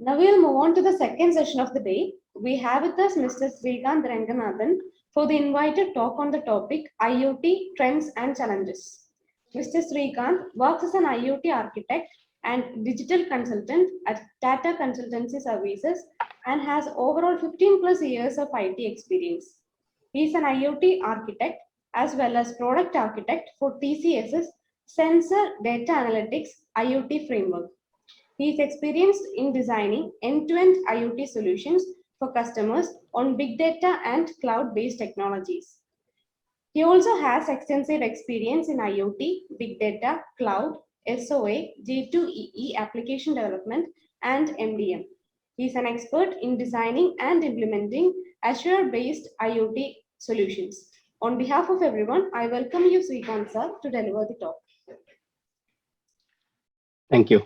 Now we'll move on to the second session of the day. We have with us Mr. Srikanth Ranganathan for the invited talk on the topic IoT Trends and Challenges. Mr. Srikanth works as an IoT architect and digital consultant at Tata Consultancy Services and has overall 15 plus years of IT experience. He is an IoT architect as well as product architect for TCS's Sensor Data Analytics IoT framework. He is experienced in designing end-to-end IoT solutions for customers on big data and cloud-based technologies. He also has extensive experience in IoT, big data, cloud, SOA, J2EE application development, and MDM. He is an expert in designing and implementing Azure-based IoT solutions. On behalf of everyone, I welcome you, Srikanth sir, to deliver the talk. Thank you.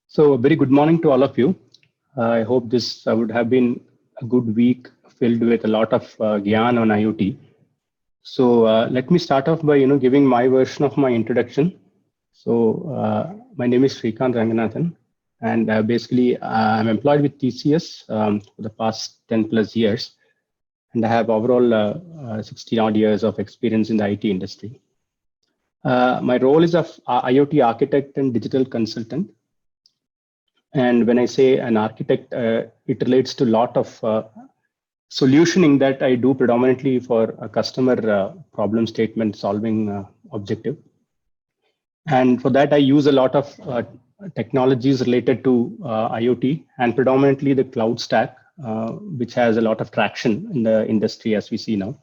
So a very good morning to all of you. I hope this would have been a good week filled with a lot of gyan on IoT. So let me start off by giving my version of my introduction. So my name is Srikanth Ranganathan, and basically I'm employed with TCS for the past 10 plus years, and I have overall 16 odd years of experience in the IT industry. My role is of IoT architect and digital consultant. And when I say an architect, it relates to a lot of solutioning that I do predominantly for a customer problem statement solving objective. And for that, I use a lot of technologies related to IoT and predominantly the cloud stack, which has a lot of traction in the industry as we see now.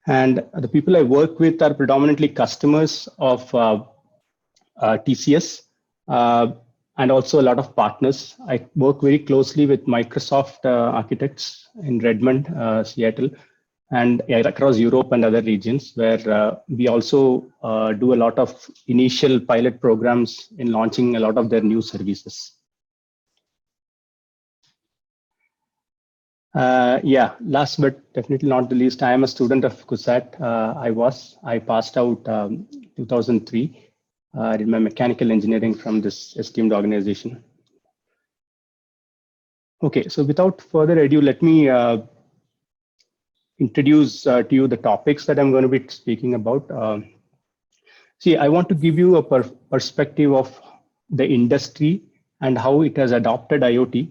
And the people I work with are predominantly customers of TCS. And also a lot of partners. I work very closely with Microsoft architects in Redmond, Seattle, and across Europe and other regions, where we also do a lot of initial pilot programs in launching a lot of their new services. Last but definitely not the least, I am a student of CUSAT. I passed out 2003. I did my mechanical engineering from this esteemed organization. Okay, so without further ado, let me introduce to you the topics that I'm going to be speaking about. See, I want to give you a perspective of the industry and how it has adopted IoT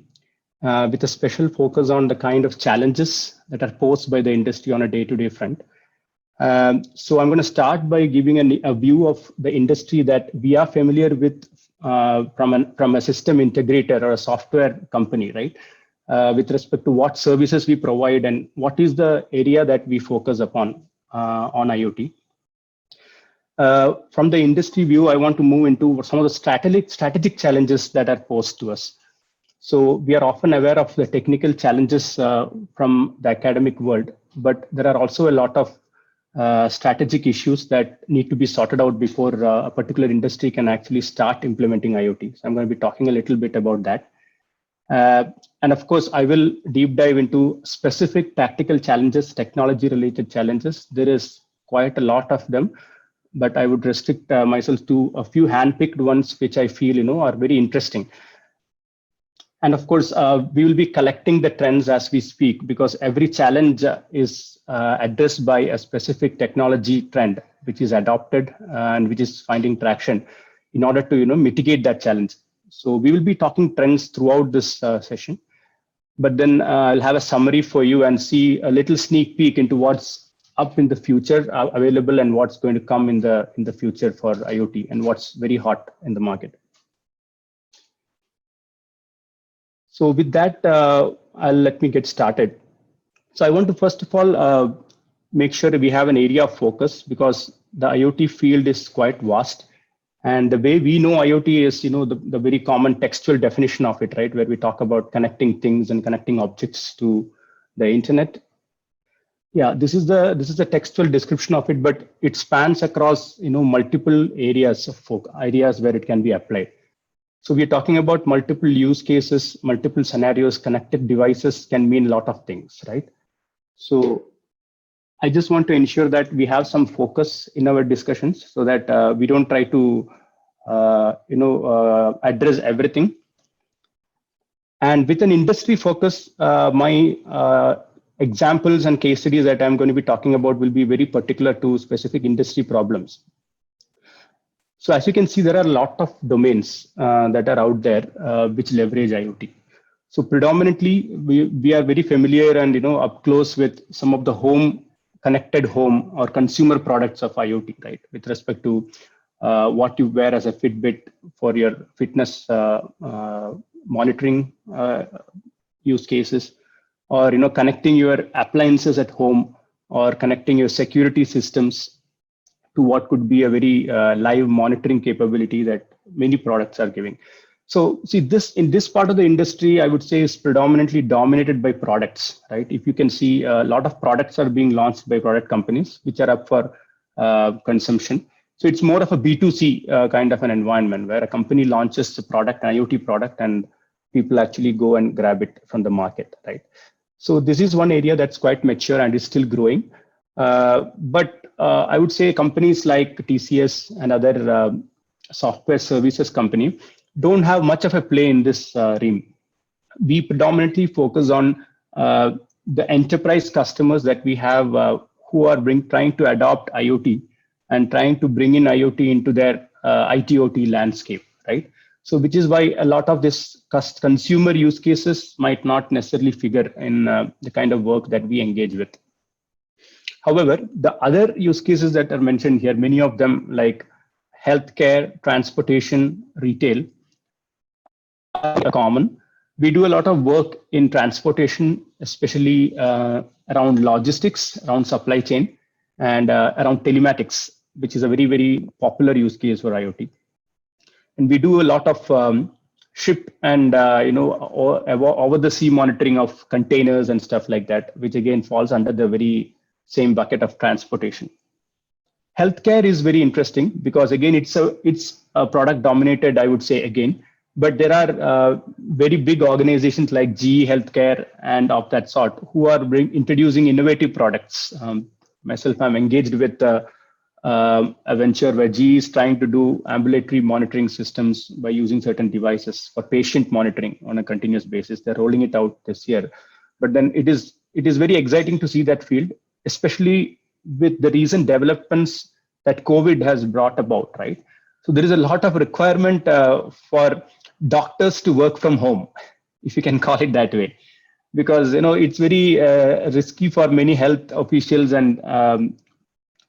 with a special focus on the kind of challenges that are posed by the industry on a day-to-day front. So I'm going to start by giving a view of the industry that we are familiar with from a system integrator or a software company, right? With respect to what services we provide and what is the area that we focus upon on IoT. From the industry view, I want to move into some of the strategic challenges that are posed to us. So we are often aware of the technical challenges from the academic world, but there are also a lot of strategic issues that need to be sorted out before a particular industry can actually start implementing IoT. So I'm going to be talking a little bit about that. And of course, I will deep dive into specific tactical challenges, technology related challenges. There is quite a lot of them, but I would restrict myself to a few handpicked ones, which I feel are very interesting. And of course, we will be collecting the trends as we speak, because every challenge is addressed by a specific technology trend, which is adopted and which is finding traction in order to mitigate that challenge. So we will be talking trends throughout this session, but then I'll have a summary for you and see a little sneak peek into what's up in the future available and what's going to come in the future for IoT and what's very hot in the market. So with that, let me get started. So I want to first of all make sure that we have an area of focus, because the IoT field is quite vast. And the way we know IoT is, the very common textual definition of it, right? Where we talk about connecting things and connecting objects to the internet. Yeah, this is the textual description of it, but it spans across, multiple areas of areas where it can be applied. So we're talking about multiple use cases, multiple scenarios. Connected devices can mean a lot of things, right? So I just want to ensure that we have some focus in our discussions so that we don't try to address everything. And with an industry focus, my examples and case studies that I'm going to be talking about will be very particular to specific industry problems. So as you can see, there are a lot of domains that are out there which leverage IoT. So predominantly, we are very familiar and up close with some of the connected home or consumer products of IoT, right? With respect to what you wear as a Fitbit for your fitness monitoring use cases, or connecting your appliances at home, or connecting your security systems to what could be a very live monitoring capability that many products are giving. So see, in this part of the industry, I would say is predominantly dominated by products, right? If you can see, a lot of products are being launched by product companies, which are up for consumption. So it's more of a B2C kind of an environment where a company launches a product, an IoT product, and people actually go and grab it from the market, right? So this is one area that's quite mature and is still growing. But I would say companies like TCS and other software services company don't have much of a play in this realm. We predominantly focus on the enterprise customers that we have who are trying to adopt IoT and trying to bring in IoT into their IT/OT landscape, right? So which is why a lot of this consumer use cases might not necessarily figure in the kind of work that we engage with. However, the other use cases that are mentioned here, many of them like healthcare, transportation, retail, are common. We do a lot of work in transportation, especially around logistics, around supply chain, and around telematics, which is a very, very popular use case for IoT. And we do a lot of ship and over the sea monitoring of containers and stuff like that, which again falls under the very same bucket of transportation. Healthcare is very interesting because again it's a product dominated, I would say again, but there are very big organizations like GE Healthcare and of that sort who are introducing innovative products. Myself, I'm engaged with a venture where GE is trying to do ambulatory monitoring systems by using certain devices for patient monitoring on a continuous basis. They're rolling it out this year, but then it is very exciting to see that field, especially with the recent developments that COVID has brought about, right? So there is a lot of requirement for doctors to work from home, if you can call it that way, because it's very risky for many health officials and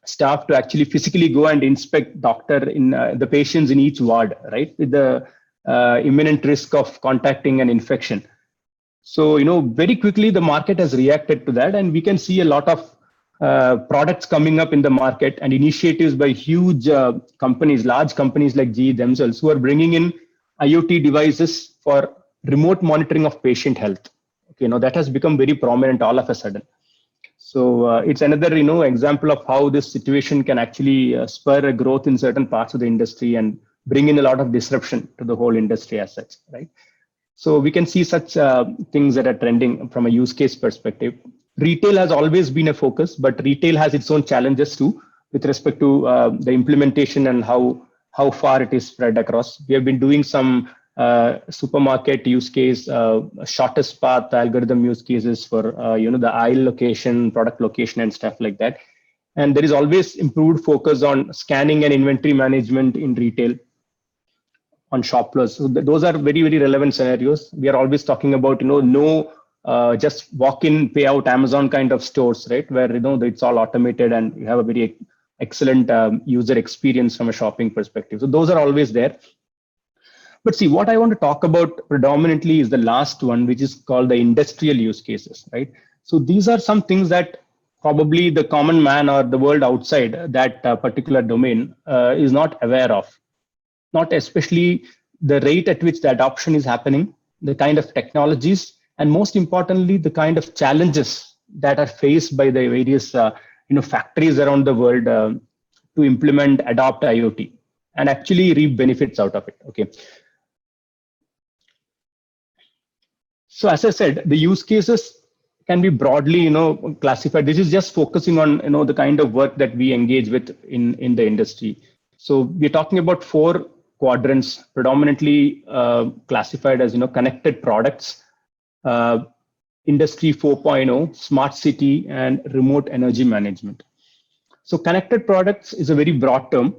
staff to actually physically go and inspect the patients in each ward, right? With the imminent risk of contacting an infection. So very quickly the market has reacted to that, and we can see a lot of products coming up in the market and initiatives by huge companies, large companies like GE themselves, who are bringing in IoT devices for remote monitoring of patient health. Okay, that has become very prominent all of a sudden. So it's another example of how this situation can actually spur a growth in certain parts of the industry and bring in a lot of disruption to the whole industry as such, right? So we can see such things that are trending from a use case perspective. Retail has always been a focus, but retail has its own challenges too, with respect to the implementation and how far it is spread across. We have been doing some supermarket use case, shortest path algorithm use cases for the aisle location, product location, and stuff like that. And there is always improved focus on scanning and inventory management in retail on shop floors. So those are very, very relevant scenarios. We are always talking about just walk in, pay out Amazon kind of stores, right? Where it's all automated and you have a very excellent user experience from a shopping perspective. So those are always there. But see, what I want to talk about predominantly is the last one, which is called the industrial use cases, right? So these are some things that probably the common man or the world outside that particular domain is not aware of. Not especially the rate at which the adoption is happening, the kind of technologies, and most importantly, the kind of challenges that are faced by the various factories around the world to implement, adopt IoT, and actually reap benefits out of it. Okay. So as I said, the use cases can be broadly, classified. This is just focusing on, the kind of work that we engage with in the industry. So we're talking about four quadrants, predominantly classified as, connected products, industry 4.0, smart city, and remote energy management. So connected products is a very broad term,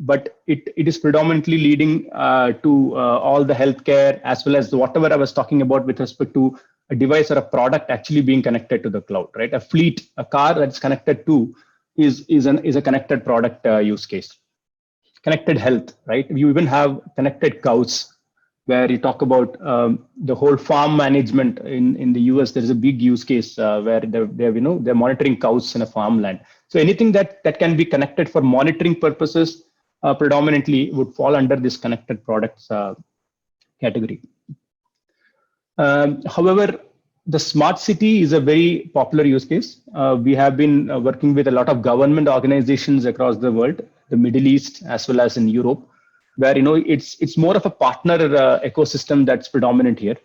but it is predominantly leading to all the healthcare, as well as whatever I was talking about with respect to a device or a product actually being connected to the cloud, right? A fleet, a car that's connected to is a connected product use case. Connected health, right? You even have connected cows, where you talk about the whole farm management in the US. There is a big use case where they're monitoring cows in a farmland. So anything that can be connected for monitoring purposes predominantly would fall under this connected products category. However, the smart city is a very popular use case. We have been working with a lot of government organizations across the world, the Middle East, as well as in Europe, where it's more of a partner ecosystem that's predominant here,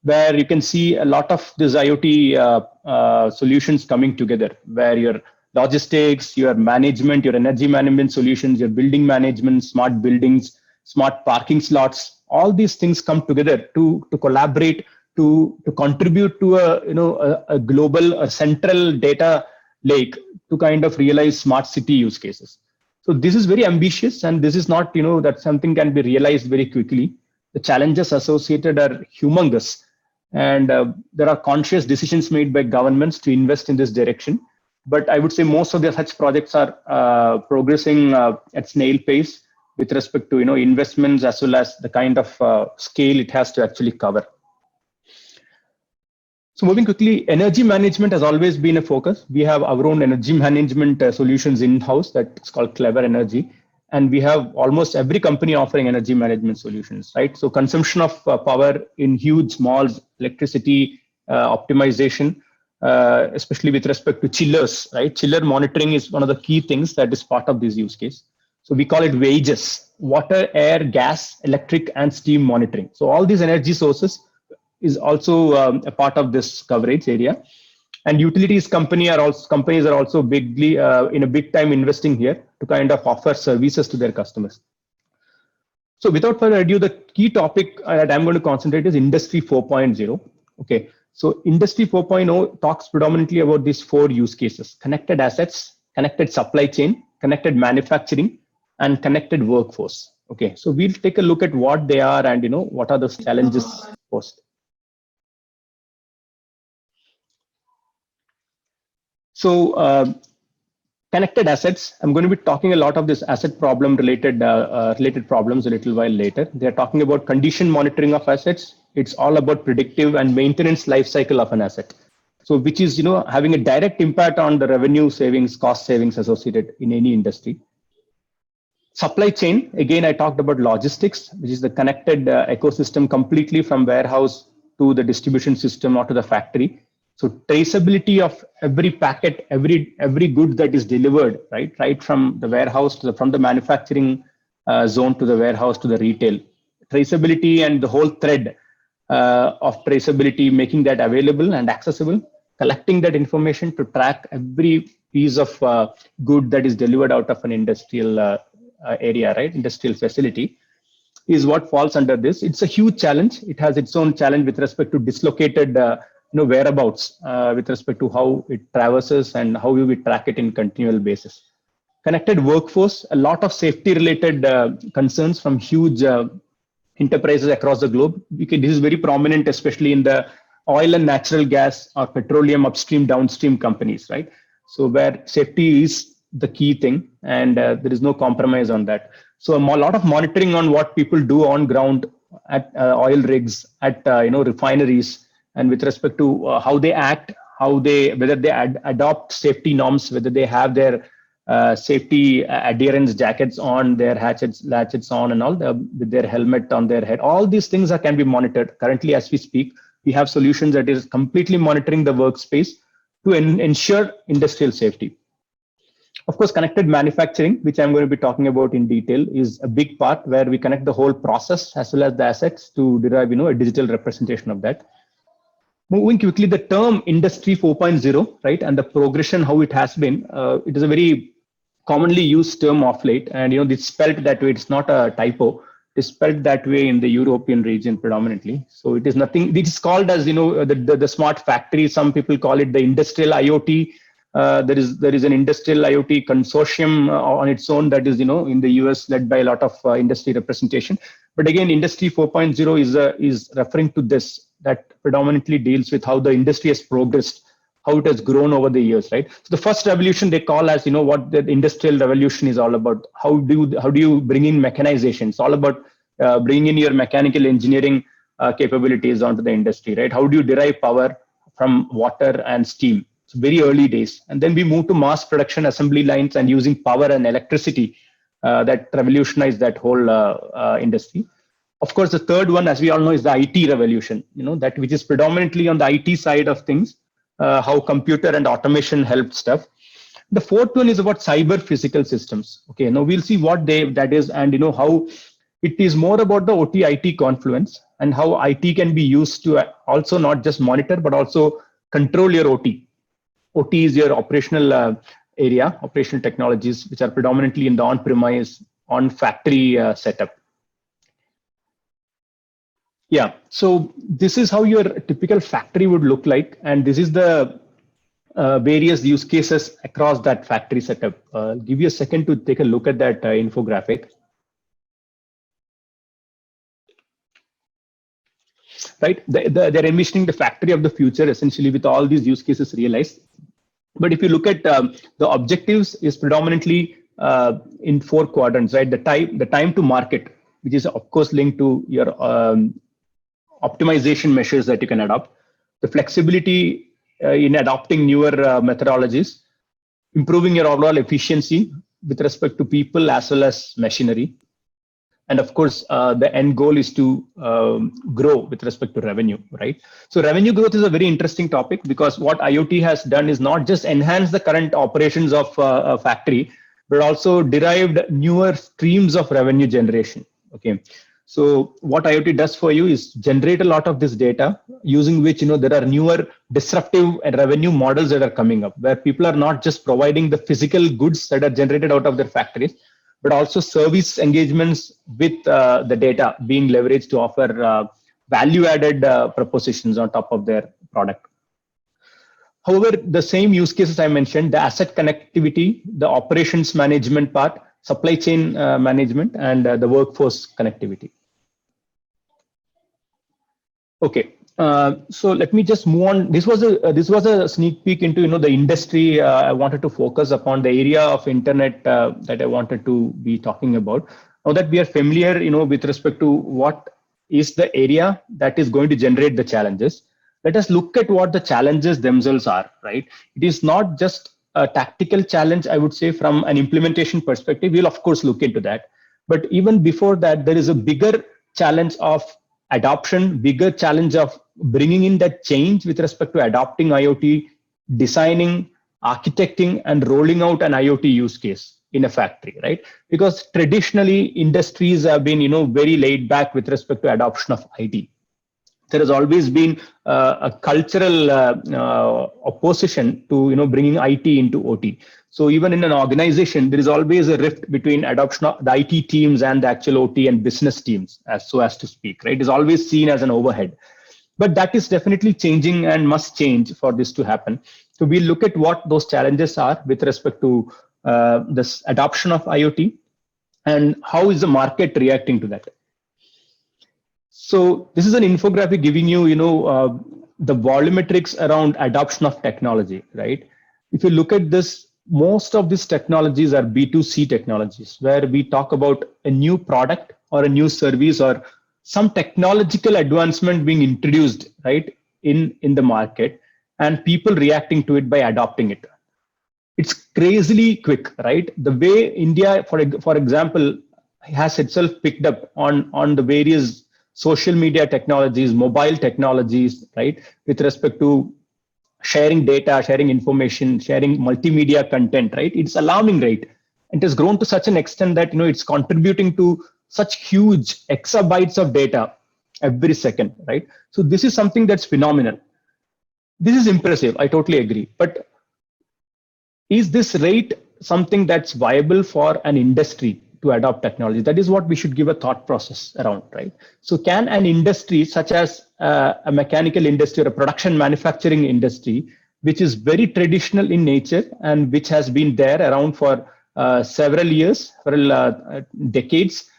where you can see a lot of these IoT solutions coming together, where your logistics, your management, your energy management solutions, your building management, smart buildings, smart parking slots, all these things come together to collaborate, to contribute to a global, a central data lake to kind of realize smart city use cases. So this is very ambitious, and this is not, that something can be realized very quickly. The challenges associated are humongous, and there are conscious decisions made by governments to invest in this direction. But I would say most of the such projects are progressing at snail pace with respect to investments, as well as the kind of scale it has to actually cover. So moving quickly, energy management has always been a focus. We have our own energy management solutions in-house that's called Clever Energy. And we have almost every company offering energy management solutions, right? So consumption of power in huge malls, electricity optimization, especially with respect to chillers, right? Chiller monitoring is one of the key things that is part of this use case. So we call it WAGES: water, air, gas, electric, and steam monitoring. So all these energy sources is also a part of this coverage area. And utilities companies are also bigly in a big time investing here to kind of offer services to their customers. So without further ado, the key topic that I'm going to concentrate is Industry 4.0. Okay, so Industry 4.0 talks predominantly about these four use cases: connected assets, connected supply chain, connected manufacturing, and connected workforce. Okay, so we'll take a look at what they are and what are the challenges posed. So connected assets, I'm going to be talking a lot of this asset problem related problems a little while later. They're talking about condition monitoring of assets. It's all about predictive and maintenance life cycle of an asset. So which is having a direct impact on the revenue savings, cost savings associated in any industry. Supply chain, again, I talked about logistics, which is the connected ecosystem completely from warehouse to the distribution system or to the factory. So traceability of every packet, every good that is delivered, right from the warehouse to from the manufacturing zone to the warehouse to the retail. Traceability and the whole thread of traceability, making that available and accessible, collecting that information to track every piece of good that is delivered out of an industrial area, right? Industrial facility is what falls under this. It's a huge challenge. It has its own challenge with respect to dislocated whereabouts with respect to how it traverses and how we track it in continual basis. Connected workforce, a lot of safety related concerns from huge enterprises across the globe. This is very prominent, especially in the oil and natural gas or petroleum upstream, downstream companies, right? So where safety is the key thing, and there is no compromise on that. So a lot of monitoring on what people do on ground at oil rigs, at refineries, and with respect to how they act, whether they adopt safety norms, whether they have their safety adherence jackets on, their latchets on, and all, with their helmet on their head. All these things can be monitored. Currently, as we speak, we have solutions that is completely monitoring the workspace to ensure industrial safety. Of course, connected manufacturing, which I'm going to be talking about in detail, is a big part where we connect the whole process as well as the assets to derive a digital representation of that. Moving quickly, the term Industry 4.0, right, and the progression, how it has been, it is a very commonly used term of late, and it's spelled that way. It's not a typo. It's spelled that way in the European region predominantly. So it is nothing. It is called as the smart factory. Some people call it the industrial IoT. There is an industrial IoT consortium on its own that is in the US, led by a lot of industry representation. But again, Industry 4.0 is referring to this, that predominantly deals with how the industry has progressed, how it has grown over the years, right? So the first revolution they call as what the industrial revolution is all about. How do you bring in mechanization? It's all about bringing in your mechanical engineering capabilities onto the industry, right? How do you derive power from water and steam? It's very early days, and then we move to mass production assembly lines and using power and electricity that revolutionized that whole industry. Of course, the third one, as we all know, is the IT revolution, that which is predominantly on the IT side of things, how computer and automation help stuff. The fourth one is about cyber physical systems. Okay, now we'll see what that is, and how it is more about the OT IT confluence and how IT can be used to also not just monitor, but also control your OT. OT is your operational area, operational technologies, which are predominantly in the on-premise, on-factory setup. Yeah, so this is how your typical factory would look like, and this is the various use cases across that factory setup. I'll give you a second to take a look at that infographic. Right, they're envisioning the factory of the future, essentially, with all these use cases realized. But if you look at the objectives, is predominantly in 4 quadrants, right? The time to market, which is of course linked to your optimization measures that you can adopt, the flexibility in adopting newer methodologies, improving your overall efficiency with respect to people as well as machinery. And of course, the end goal is to grow with respect to revenue, right? So revenue growth is a very interesting topic, because what IoT has done is not just enhance the current operations of a factory, but also derived newer streams of revenue generation. Okay. So what IoT does for you is generate a lot of this data, using which there are newer disruptive revenue models that are coming up, where people are not just providing the physical goods that are generated out of their factories, but also service engagements with the data being leveraged to offer value-added propositions on top of their product. However, the same use cases I mentioned, the asset connectivity, the operations management part, supply chain management, and the workforce connectivity. Okay, so let me just move on. This was a sneak peek into the industry. I wanted to focus upon the area of internet that I wanted to be talking about. Now that we are familiar, with respect to what is the area that is going to generate the challenges, let us look at what the challenges themselves are. Right? It is not just a tactical challenge, I would say, from an implementation perspective. We'll of course look into that, but even before that, there is a bigger challenge of adoption, bigger challenge of bringing in that change with respect to adopting IoT, designing, architecting, and rolling out an IoT use case in a factory, right? Because traditionally industries have been, very laid back with respect to adoption of IT. There has always been a cultural opposition to, bringing IT into OT. So even in an organization, there is always a rift between adoption of the IT teams and the actual OT and business teams, as to speak, right? It's always seen as an overhead. But that is definitely changing and must change for this to happen. So we'll look at what those challenges are with respect to this adoption of IoT, and how is the market reacting to that. So this is an infographic giving you, the volumetrics around adoption of technology, right? If you look at this, most of these technologies are B2C technologies, where we talk about a new product or a new service or some technological advancement being introduced, right, in the market, and people reacting to it by adopting it. It's crazily quick, right? The way India, for example, has itself picked up on the various social media technologies, mobile technologies, right, with respect to sharing data, sharing information, sharing multimedia content, right? It's alarming rate. It has grown to such an extent that it's contributing to such huge exabytes of data every second, right? So this is something that's phenomenal. This is impressive. I totally agree. But is this rate something that's viable for an industry to adopt technology? That is what we should give a thought process around, right? So can an industry such as a mechanical industry or a production manufacturing industry, which is very traditional in nature and which has been there around for several years, several decades,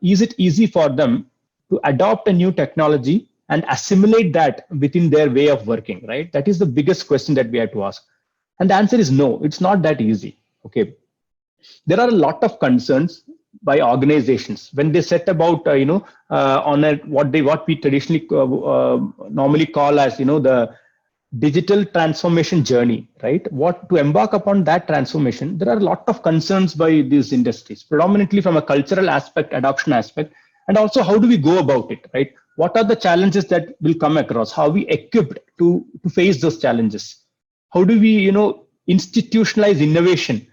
is it easy for them to adopt a new technology and assimilate that within their way of working, right? That is the biggest question that we have to ask. And the answer is no, it's not that easy. Okay. There are a lot of concerns by organizations when they set about, on a, what we traditionally normally call as, the digital transformation journey, right? What to embark upon that transformation, there are a lot of concerns by these industries, predominantly from a cultural aspect, adoption aspect, and also how do we go about it, right? What are the challenges that will come across? How are we equipped to face those challenges? How do we, institutionalize innovation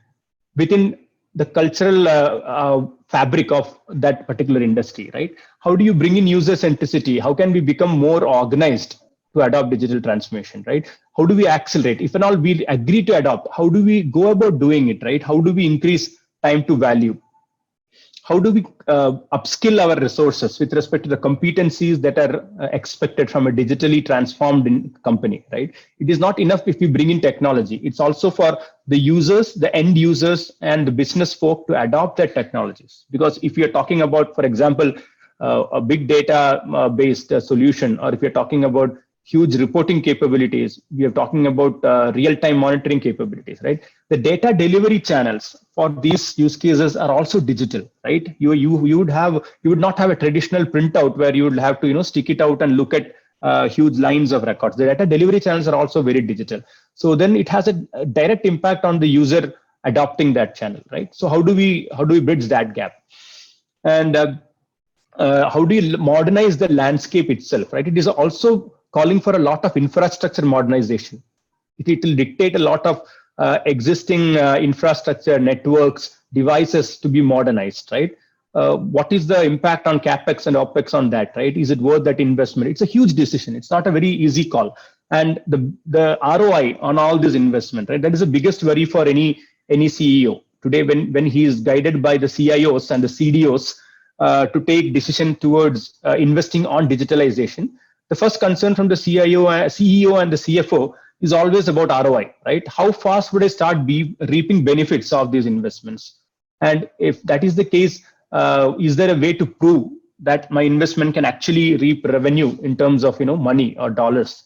within the cultural fabric of that particular industry, right? How do you bring in user centricity? How can we become more organized to adopt digital transformation, right? How do we accelerate? If and all we agree to adopt, how do we go about doing it, right? How do we increase time to value? How do we upskill our resources with respect to the competencies that are expected from a digitally transformed company, right? It is not enough if we bring in technology. It's also for the users, the end users, and the business folk to adopt their technologies. Because if you're talking about, for example, a big data based solution, or if you're talking about huge reporting capabilities, we are talking about real-time monitoring capabilities, right? The data delivery channels for these use cases are also digital, right? You would not have a traditional printout where you would have to stick it out and look at huge lines of records. The data delivery channels are also very digital. So then it has a direct impact on the user adopting that channel, right? So how do we bridge that gap? And how do you modernize the landscape itself, right? It is also calling for a lot of infrastructure modernization. It will dictate a lot of existing infrastructure, networks, devices to be modernized, right? What is the impact on CapEx and OpEx on that, right? Is it worth that investment? It's a huge decision. It's not a very easy call. And the ROI on all this investment, right? That is the biggest worry for any CEO. Today, when he is guided by the CIOs and the CDOs to take decision towards investing on digitalization, the first concern from the CEO and the CFO is always about ROI, right? How fast would I start reaping benefits of these investments? And if that is the case, is there a way to prove that my investment can actually reap revenue in terms of money or dollars,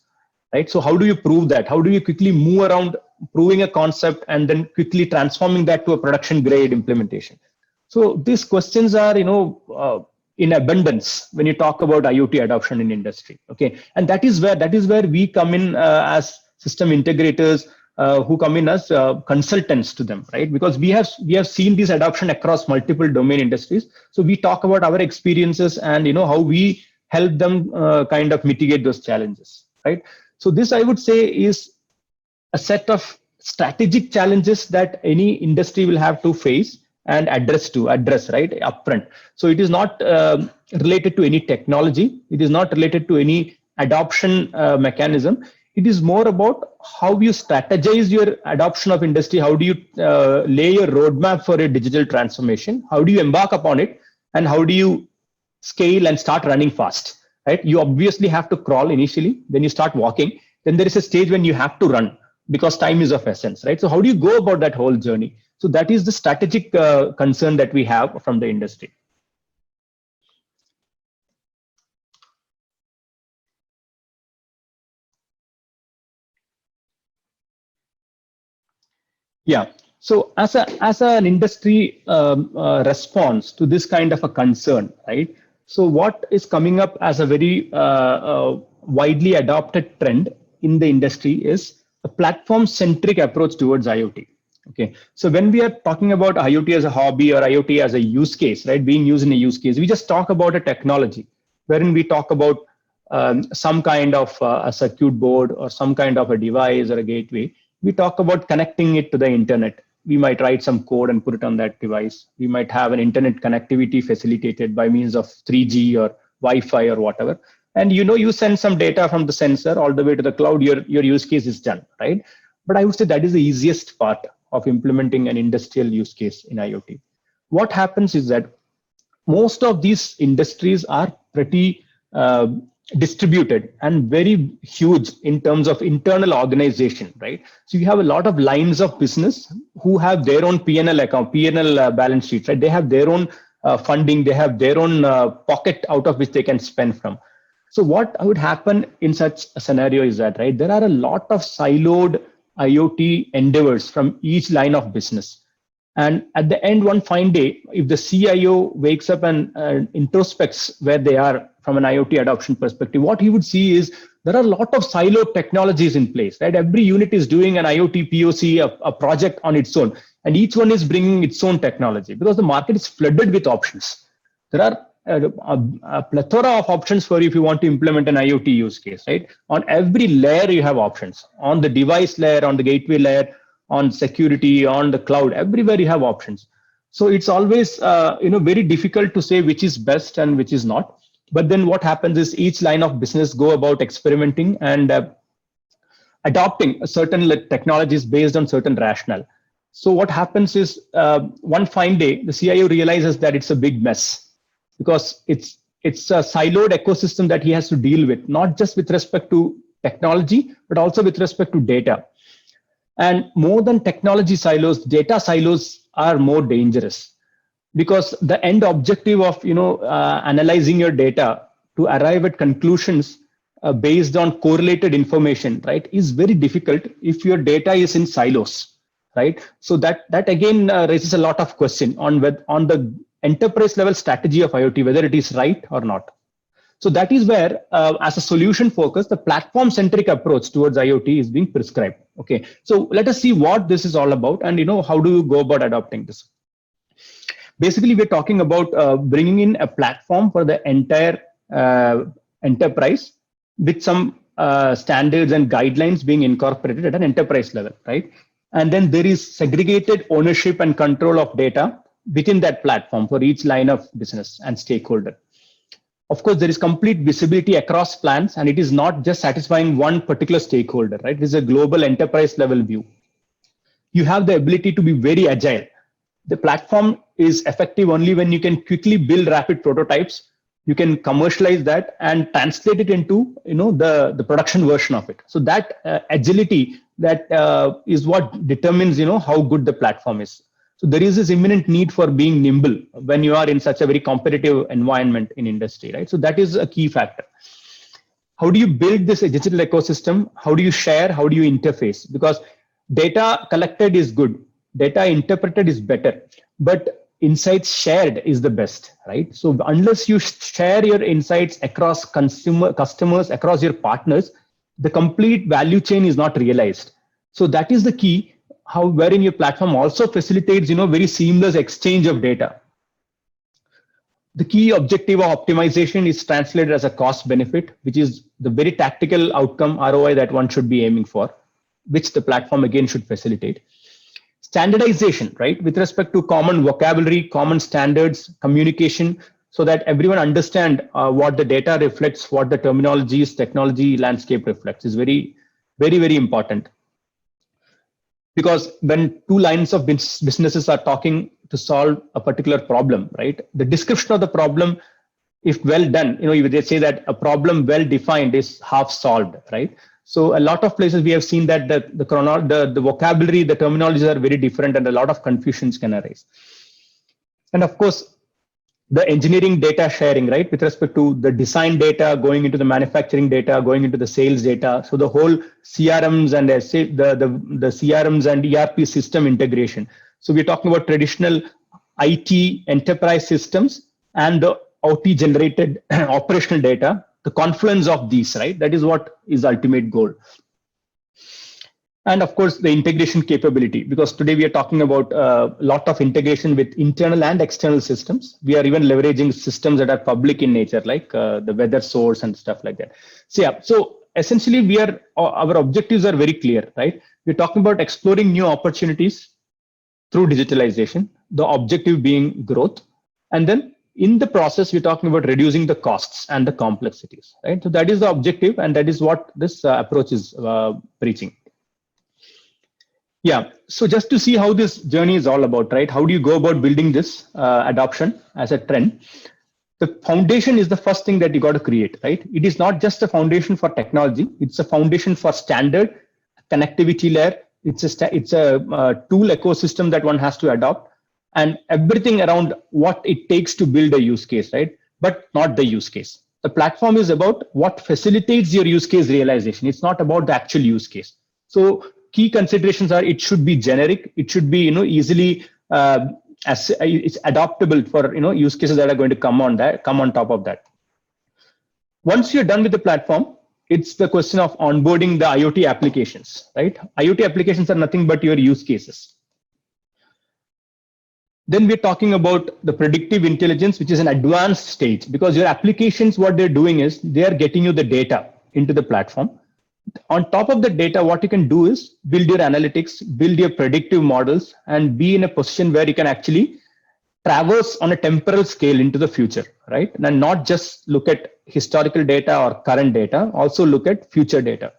right? So how do you prove that? How do you quickly move around proving a concept and then quickly transforming that to a production grade implementation? So these questions are in abundance when you talk about IoT adoption in industry. Okay, and that is where we come in as system integrators who come in as consultants to them, right? Because we have seen this adoption across multiple domain industries. So we talk about our experiences and how we help them kind of mitigate those challenges, right? So this, I would say, is a set of strategic challenges that any industry will have to face and address right upfront. So it is not related to any technology. It is not related to any adoption mechanism. It is more about how you strategize your adoption of industry. How do you lay your roadmap for a digital transformation? How do you embark upon it? And how do you scale and start running fast, right? You obviously have to crawl initially. Then you start walking. Then there is a stage when you have to run because time is of essence, right? So how do you go about that whole journey? So that is the strategic concern that we have from the industry. Yeah. So as an industry response to this kind of a concern, right? So what is coming up as a very widely adopted trend in the industry is a platform-centric approach towards IoT. Okay, so when we are talking about IoT as a hobby or IoT as a use case, right, being used in a use case, we just talk about a technology wherein we talk about some kind of a circuit board or some kind of a device or a gateway. We talk about connecting it to the internet. We might write some code and put it on that device. We might have an internet connectivity facilitated by means of 3G or Wi-Fi or whatever. And you send some data from the sensor all the way to the cloud, your use case is done, right? But I would say that is the easiest part of implementing an industrial use case in IoT. What happens is that most of these industries are pretty distributed and very huge in terms of internal organization, right? So you have a lot of lines of business who have their own P&L account, P&L balance sheet, right? They have their own funding, they have their own pocket out of which they can spend from. So what would happen in such a scenario is that, right, there are a lot of siloed IoT endeavors from each line of business. And at the end, one fine day, if the CIO wakes up and introspects where they are from an IoT adoption perspective, what he would see is there are a lot of siloed technologies in place, right? Every unit is doing an IoT POC, a project on its own, and each one is bringing its own technology because the market is flooded with options. There are a plethora of options for you if you want to implement an IoT use case, right? On every layer, you have options. On the device layer, on the gateway layer, on security, on the cloud, everywhere you have options. So it's always very difficult to say which is best and which is not. But then what happens is each line of business go about experimenting and adopting certain technologies based on certain rationale. So what happens is one fine day, the CIO realizes that it's a big mess because it's a siloed ecosystem that he has to deal with, not just with respect to technology, but also with respect to data. And more than technology silos, data silos are more dangerous because the end objective of analyzing your data to arrive at conclusions based on correlated information, right, is very difficult if your data is in silos, right? So that again raises a lot of question on the enterprise level strategy of IoT, whether it is right or not. So that is where, as a solution focus, the platform-centric approach towards IoT is being prescribed. Okay, so let us see what this is all about, and how do you go about adopting this. Basically, we're talking about bringing in a platform for the entire enterprise with some standards and guidelines being incorporated at an enterprise level, right? And then there is segregated ownership and control of data within that platform for each line of business and stakeholder. Of course, there is complete visibility across plans, and it is not just satisfying one particular stakeholder, right? This is a global enterprise level view. You have the ability to be very agile. The platform is effective only when you can quickly build rapid prototypes. You can commercialize that and translate it into the production version of it. So that agility, that is what determines how good the platform is. So there is this imminent need for being nimble when you are in such a very competitive environment in industry, right? So that is a key factor. How do you build this digital ecosystem? How do you share? How do you interface? Because data collected is good, data interpreted is better, but insights shared is the best, right? So unless you share your insights across customers, across your partners, the complete value chain is not realized. So that is the key. Wherein your platform also facilitates, very seamless exchange of data. The key objective of optimization is translated as a cost benefit, which is the very tactical outcome ROI that one should be aiming for, which the platform again should facilitate. Standardization, right, with respect to common vocabulary, common standards, communication, so that everyone understand what the data reflects, what the technology landscape reflects is very, very, very important. Because when two lines of businesses are talking to solve a particular problem, right, the description of the problem, if well done, they say that a problem well defined is half solved, right? So a lot of places we have seen that the vocabulary, the terminologies are very different, and a lot of confusions can arise. And of course, the engineering data sharing, right, with respect to the design data going into the manufacturing data, going into the sales data. So the whole CRMs and the CRMs and ERP system integration. So we're talking about traditional IT enterprise systems and the OT generated operational data, the confluence of these, right? That is what is ultimate goal. And of course, the integration capability, because today we are talking about a lot of integration with internal and external systems. We are even leveraging systems that are public in nature, like the weather source and stuff like that. So yeah, so essentially our objectives are very clear, right? We're talking about exploring new opportunities through digitalization, the objective being growth, and then in the process, we're talking about reducing the costs and the complexities, right? So that is the objective, and that is what this approach is preaching. Yeah, so just to see how this journey is all about, right? How do you go about building this adoption as a trend? The foundation is the first thing that you got to create, right? It is not just a foundation for technology; it's a foundation for standard connectivity layer. It's a tool ecosystem that one has to adopt, and everything around what it takes to build a use case, right? But not the use case. The platform is about what facilitates your use case realization. It's not about the actual use case. So key considerations are: it should be generic, it should be easily it's adaptable for use cases that are going to come on top of that. Once you're done with the platform, it's the question of onboarding the IoT applications, right? IoT applications are nothing but your use cases. Then we're talking about the predictive intelligence, which is an advanced stage, because your applications, what they're doing is they are getting you the data into the platform. On top of the data, what you can do is build your analytics, build your predictive models, and be in a position where you can actually traverse on a temporal scale into the future, right? And not just look at historical data or current data, also look at future data.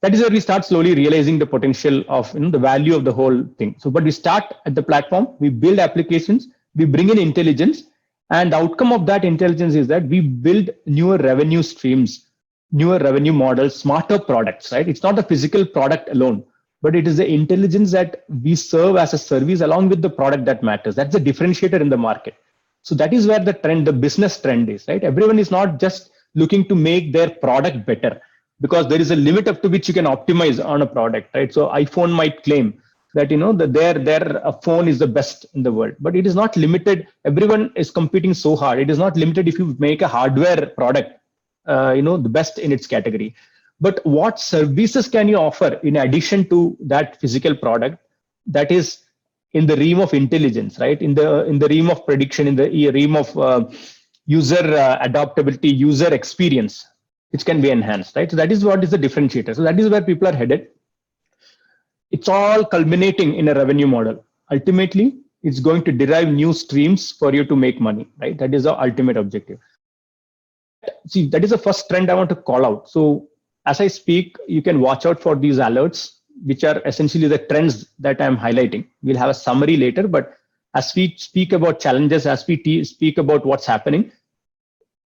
That is where we start slowly realizing the potential of the value of the whole thing. So, but we start at the platform, we build applications, we bring in intelligence, and the outcome of that intelligence is that we build newer revenue streams, newer revenue models, smarter products, right? It's not a physical product alone, but it is the intelligence that we serve as a service along with the product that matters. That's the differentiator in the market. So that is where the trend, the business trend is, right? Everyone is not just looking to make their product better, because there is a limit up to which you can optimize on a product, right? So iPhone might claim that that their phone is the best in the world, but it is not limited. Everyone is competing so hard. It is not limited if you make a hardware product the best in its category. But what services can you offer in addition to that physical product that is in the realm of intelligence, right? In the realm of prediction, in the realm of user adaptability, user experience, which can be enhanced, right? So that is what is the differentiator. So that is where people are headed. It's all culminating in a revenue model. Ultimately, it's going to derive new streams for you to make money, right? That is the ultimate objective. See, that is the first trend I want to call out. So as I speak, you can watch out for these alerts, which are essentially the trends that I'm highlighting. We'll have a summary later, but as we speak about challenges, as we speak about what's happening,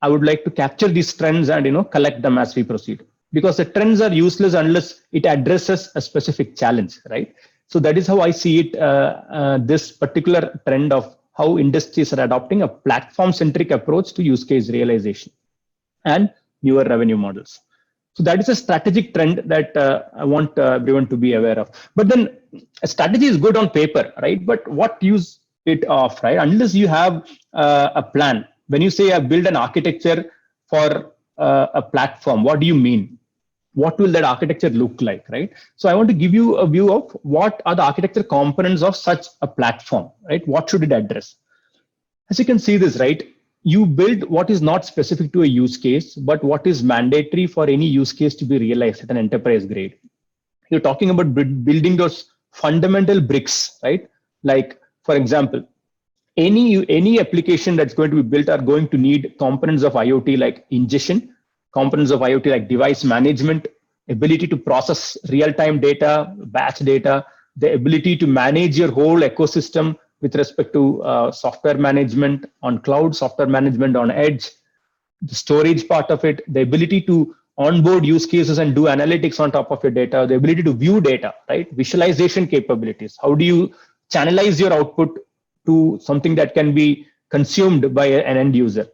I would like to capture these trends and collect them as we proceed, because the trends are useless unless it addresses a specific challenge, right? So that is how I see it, this particular trend of how industries are adopting a platform-centric approach to use case realization and newer revenue models. So that is a strategic trend that I want everyone to be aware of. But then a strategy is good on paper, right? But what use it off, right? Unless you have a plan. When you say I build an architecture for a platform, what do you mean? What will that architecture look like, right? So I want to give you a view of what are the architecture components of such a platform, right? What should it address? As you can see this, right? You build what is not specific to a use case, but what is mandatory for any use case to be realized at an enterprise grade. You're talking about building those fundamental bricks, right? Like, for example, any application that's going to be built are going to need components of IoT like ingestion, components of IoT like device management, ability to process real-time data, batch data, the ability to manage your whole ecosystem with respect to software management on cloud, software management on edge, the storage part of it, the ability to onboard use cases and do analytics on top of your data, the ability to view data, right? Visualization capabilities. How do you channelize your output to something that can be consumed by an end user?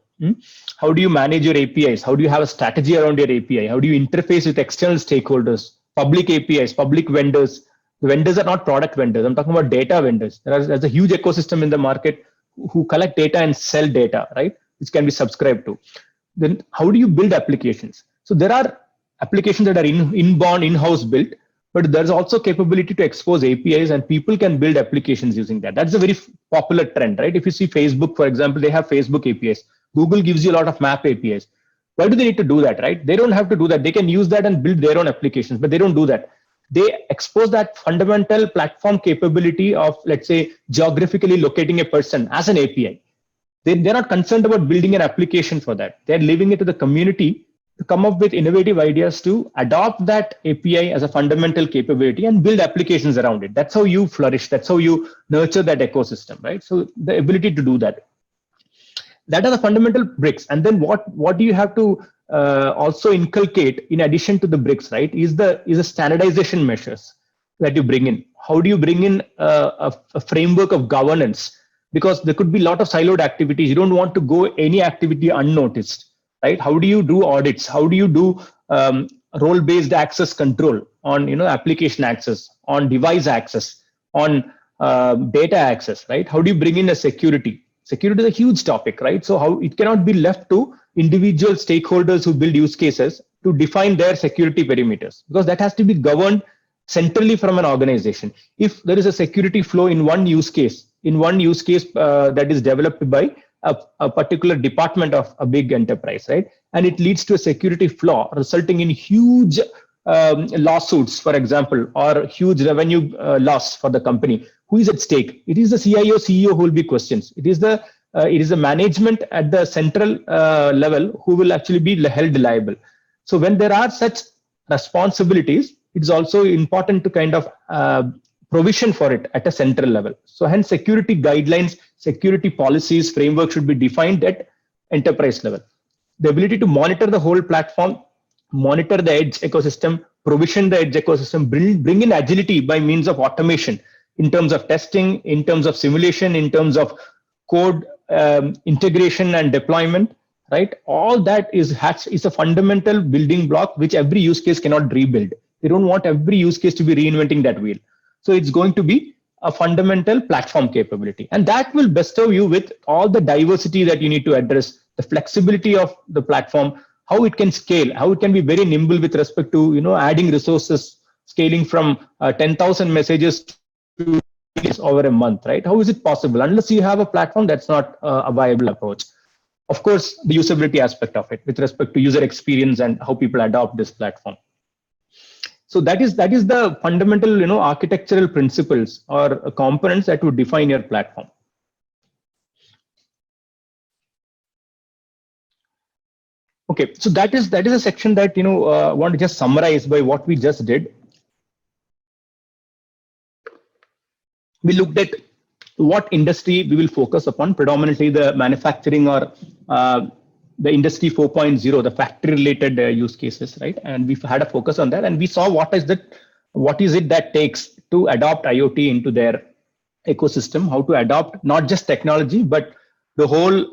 How do you manage your APIs? How do you have a strategy around your API? How do you interface with external stakeholders, public APIs, public vendors? The vendors are not product vendors. I'm talking about data vendors. There's a huge ecosystem in the market who collect data and sell data, right? Which can be subscribed to. Then how do you build applications? So there are applications that are inborn, in-house built, but there's also capability to expose APIs and people can build applications using that. That's a very popular trend, right? If you see Facebook, for example, they have Facebook APIs. Google gives you a lot of map APIs. Why do they need to do that, right? They don't have to do that. They can use that and build their own applications, but they don't do that. They expose that fundamental platform capability of, let's say, geographically locating a person as an API. They're not concerned about building an application for that. They're leaving it to the community to come up with innovative ideas to adopt that API as a fundamental capability and build applications around it. That's how you flourish. That's how you nurture that ecosystem, right? So the ability to do that. That are the fundamental bricks. And then what do you have to also inculcate in addition to the bricks, right? Is the standardization measures that you bring in. How do you bring in a framework of governance? Because there could be a lot of siloed activities. You don't want to go any activity unnoticed, right? How do you do audits? How do you do role-based access control on application access, on device access, on data access, right? How do you bring in a security? Security is a huge topic, right? So how it cannot be left to individual stakeholders who build use cases to define their security perimeters, because that has to be governed centrally from an organization. If there is a security flow in one use case, that is developed by a particular department of a big enterprise, right? And it leads to a security flaw resulting in huge lawsuits, for example, or huge revenue loss for the company. Who is at stake? It is the CIO, CEO who will be questioned. It is the management at the central level who will actually be held liable. So when there are such responsibilities, it's also important to kind of provision for it at a central level. So hence security guidelines, security policies, framework should be defined at enterprise level. The ability to monitor the whole platform, monitor the edge ecosystem, provision the edge ecosystem, bring in agility by means of automation in terms of testing, in terms of simulation, in terms of code integration and deployment, right? All that is a fundamental building block which every use case cannot rebuild. They don't want every use case to be reinventing that wheel. So it's going to be a fundamental platform capability. And that will bestow you with all the diversity that you need to address, the flexibility of the platform, how it can scale, how it can be very nimble with respect to adding resources, scaling from 10,000 messages to over a month, right? How is it possible? Unless you have a platform, that's not a viable approach. Of course, the usability aspect of it with respect to user experience and how people adopt this platform. So that is the fundamental architectural principles or components that would define your platform. Okay, so that is a section that I want to just summarize by what we just did. We looked at what industry we will focus upon, predominantly the manufacturing or the industry 4.0, the factory related use cases, right? And we've had a focus on that, and we saw what is it that takes to adopt IoT into their ecosystem, how to adopt not just technology, but the whole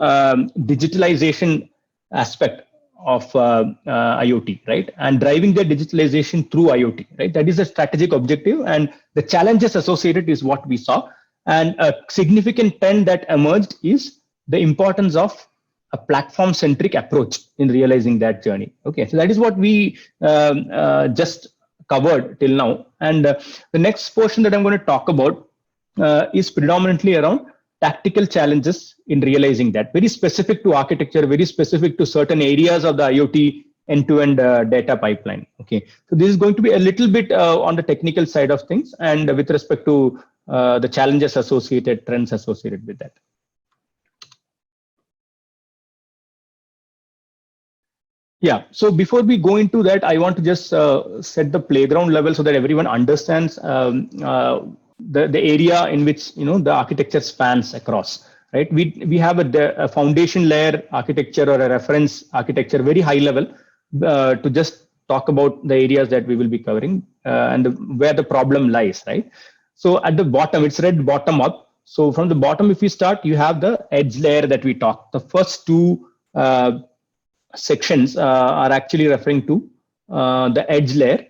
digitalization aspect of IoT, right? And driving the digitalization through IoT, right? That is a strategic objective, and the challenges associated is what we saw. And a significant trend that emerged is the importance of a platform-centric approach in realizing that journey. Okay, so that is what we just covered till now. And the next portion that I'm going to talk about is predominantly around tactical challenges in realizing that, very specific to architecture, very specific to certain areas of the IoT end-to-end data pipeline. Okay, so this is going to be a little bit on the technical side of things and with respect to the challenges associated, trends associated with that. Yeah, so before we go into that, I want to just set the playground level so that everyone understands the area in which the architecture spans across, right? We have a foundation layer architecture or a reference architecture, very high level, to just talk about the areas that we will be covering and where the problem lies, right? So at the bottom, it's read bottom up. So from the bottom, if we start, you have the edge layer that we talked. The first two sections are actually referring to the edge layer,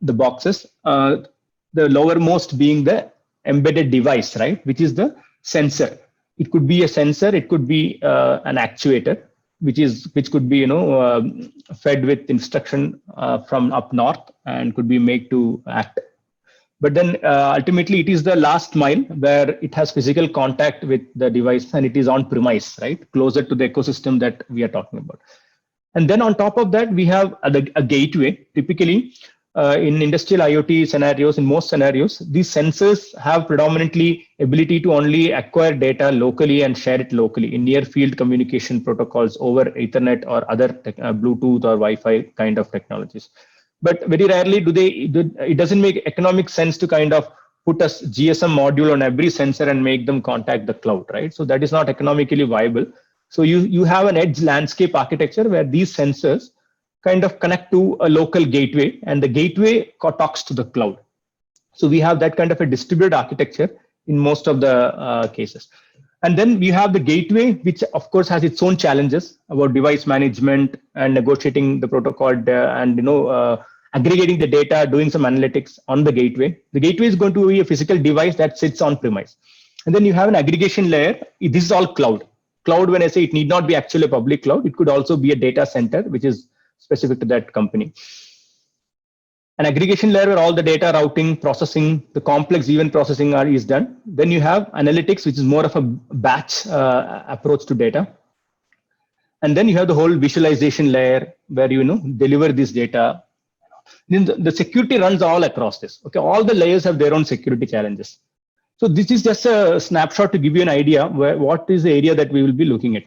the boxes, the lowermost being the embedded device, right, which is the sensor. It could be a sensor, it could be an actuator, which could be fed with instruction from up north and could be made to act. But then ultimately it is the last mile where it has physical contact with the device and it is on premise, right, closer to the ecosystem that we are talking about. And then on top of that, we have a gateway. Typically, in industrial IoT scenarios, in most scenarios, these sensors have predominantly ability to only acquire data locally and share it locally in near field communication protocols over Ethernet or other Bluetooth or Wi-Fi kind of technologies. But very rarely it doesn't make economic sense to kind of put a GSM module on every sensor and make them contact the cloud, right? So that is not economically viable. So you have an edge landscape architecture where these sensors kind of connect to a local gateway and the gateway talks to the cloud. So we have that kind of a distributed architecture in most of the cases. And then we have the gateway, which of course has its own challenges about device management and negotiating the protocol and aggregating the data, doing some analytics on the gateway. The gateway is going to be a physical device that sits on premise. And then you have an aggregation layer. This is all cloud. Cloud, when I say it need not be actually a public cloud, it could also be a data center, which is specific to that company. An aggregation layer where all the data routing, processing, the complex event processing is done. Then you have analytics, which is more of a batch approach to data. And then you have the whole visualization layer where you deliver this data. Then the security runs all across this. Okay, all the layers have their own security challenges. So this is just a snapshot to give you an idea what is the area that we will be looking at.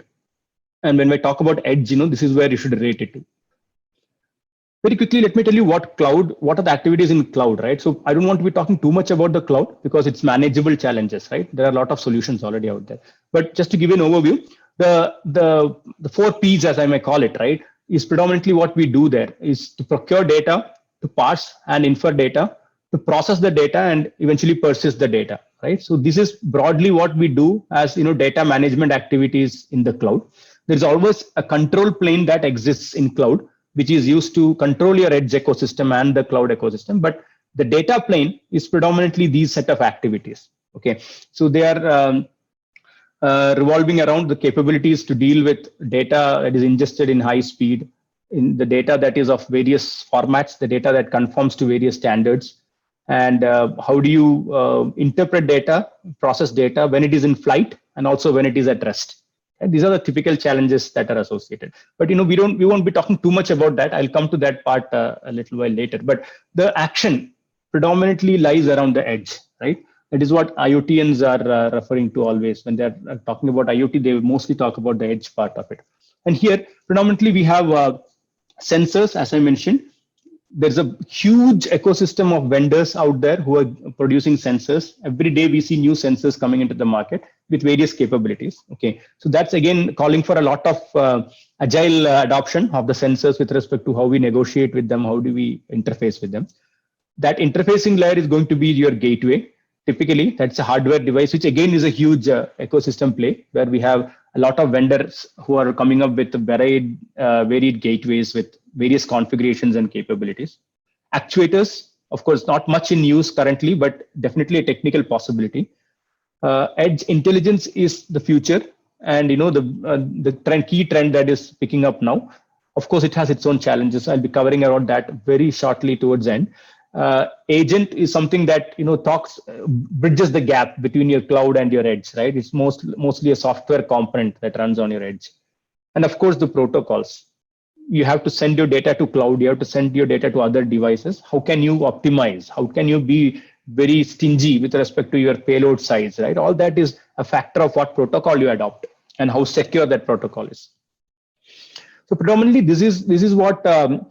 And when we talk about edge, this is where you should relate it to. Very quickly, let me tell you what are the activities in cloud, right? So I don't want to be talking too much about the cloud because it's manageable challenges, right? There are a lot of solutions already out there. But just to give you an overview, the 4 Ps, as I may call it, right, is predominantly what we do there is to procure data, to parse and infer data, to process the data, and eventually persist the data, right? So this is broadly what we do as data management activities in the cloud. There's always a control plane that exists in cloud, which is used to control your edge ecosystem and the cloud ecosystem. But the data plane is predominantly these set of activities. Okay, so they are revolving around the capabilities to deal with data that is ingested in high speed, in the data that is of various formats, the data that conforms to various standards, and how do you interpret data, process data when it is in flight and also when it is at rest. And these are the typical challenges that are associated. But we won't be talking too much about that. I'll come to that part a little while later. But the action predominantly lies around the edge, right? That is what IoTians are referring to always. When they're talking about IoT, they mostly talk about the edge part of it. And here, predominantly, we have sensors, as I mentioned. There's a huge ecosystem of vendors out there who are producing sensors. Every day we see new sensors coming into the market with various capabilities. Okay, so that's again calling for a lot of agile adoption of the sensors with respect to how we negotiate with them, how do we interface with them. That interfacing layer is going to be your gateway. Typically, that's a hardware device, which again is a huge ecosystem play where we have a lot of vendors who are coming up with varied gateways with various configurations and capabilities. Actuators, of course, not much in use currently, but definitely a technical possibility. Edge intelligence is the future, and the key trend that is picking up now. Of course, it has its own challenges. I'll be covering around that very shortly towards the end. Agent is something that bridges the gap between your cloud and your edge, right? It's mostly a software component that runs on your edge. And of course, the protocols. You have to send your data to cloud. You have to send your data to other devices. How can you optimize? How can you be very stingy with respect to your payload size, right? All that is a factor of what protocol you adopt and how secure that protocol is. So predominantly, this is what the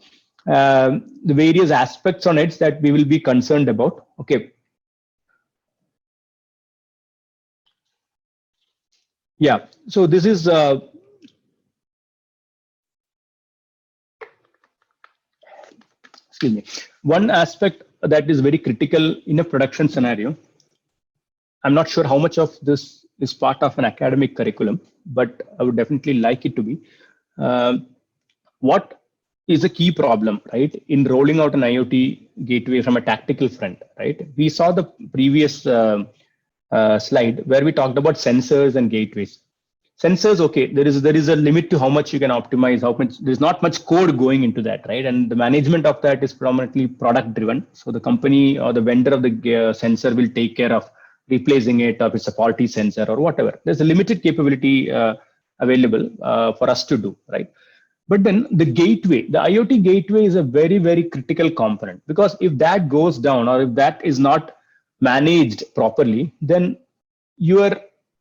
various aspects on edge that we will be concerned about. Okay. Yeah. So this is excuse me. One aspect that is very critical in a production scenario. I'm not sure how much of this is part of an academic curriculum, but I would definitely like it to be. What is a key problem, right, in rolling out an IoT gateway from a tactical front, right? We saw the previous slide where we talked about sensors and gateways. Sensors, okay, there is a limit to how much you can optimize, how much, there's not much code going into that, right? And the management of that is predominantly product driven. So the company or the vendor of the sensor will take care of replacing it, or if it's a faulty sensor or whatever. There's a limited capability available for us to do, right? But then the gateway, the IoT gateway is a very, very critical component, because if that goes down or if that is not managed properly, then your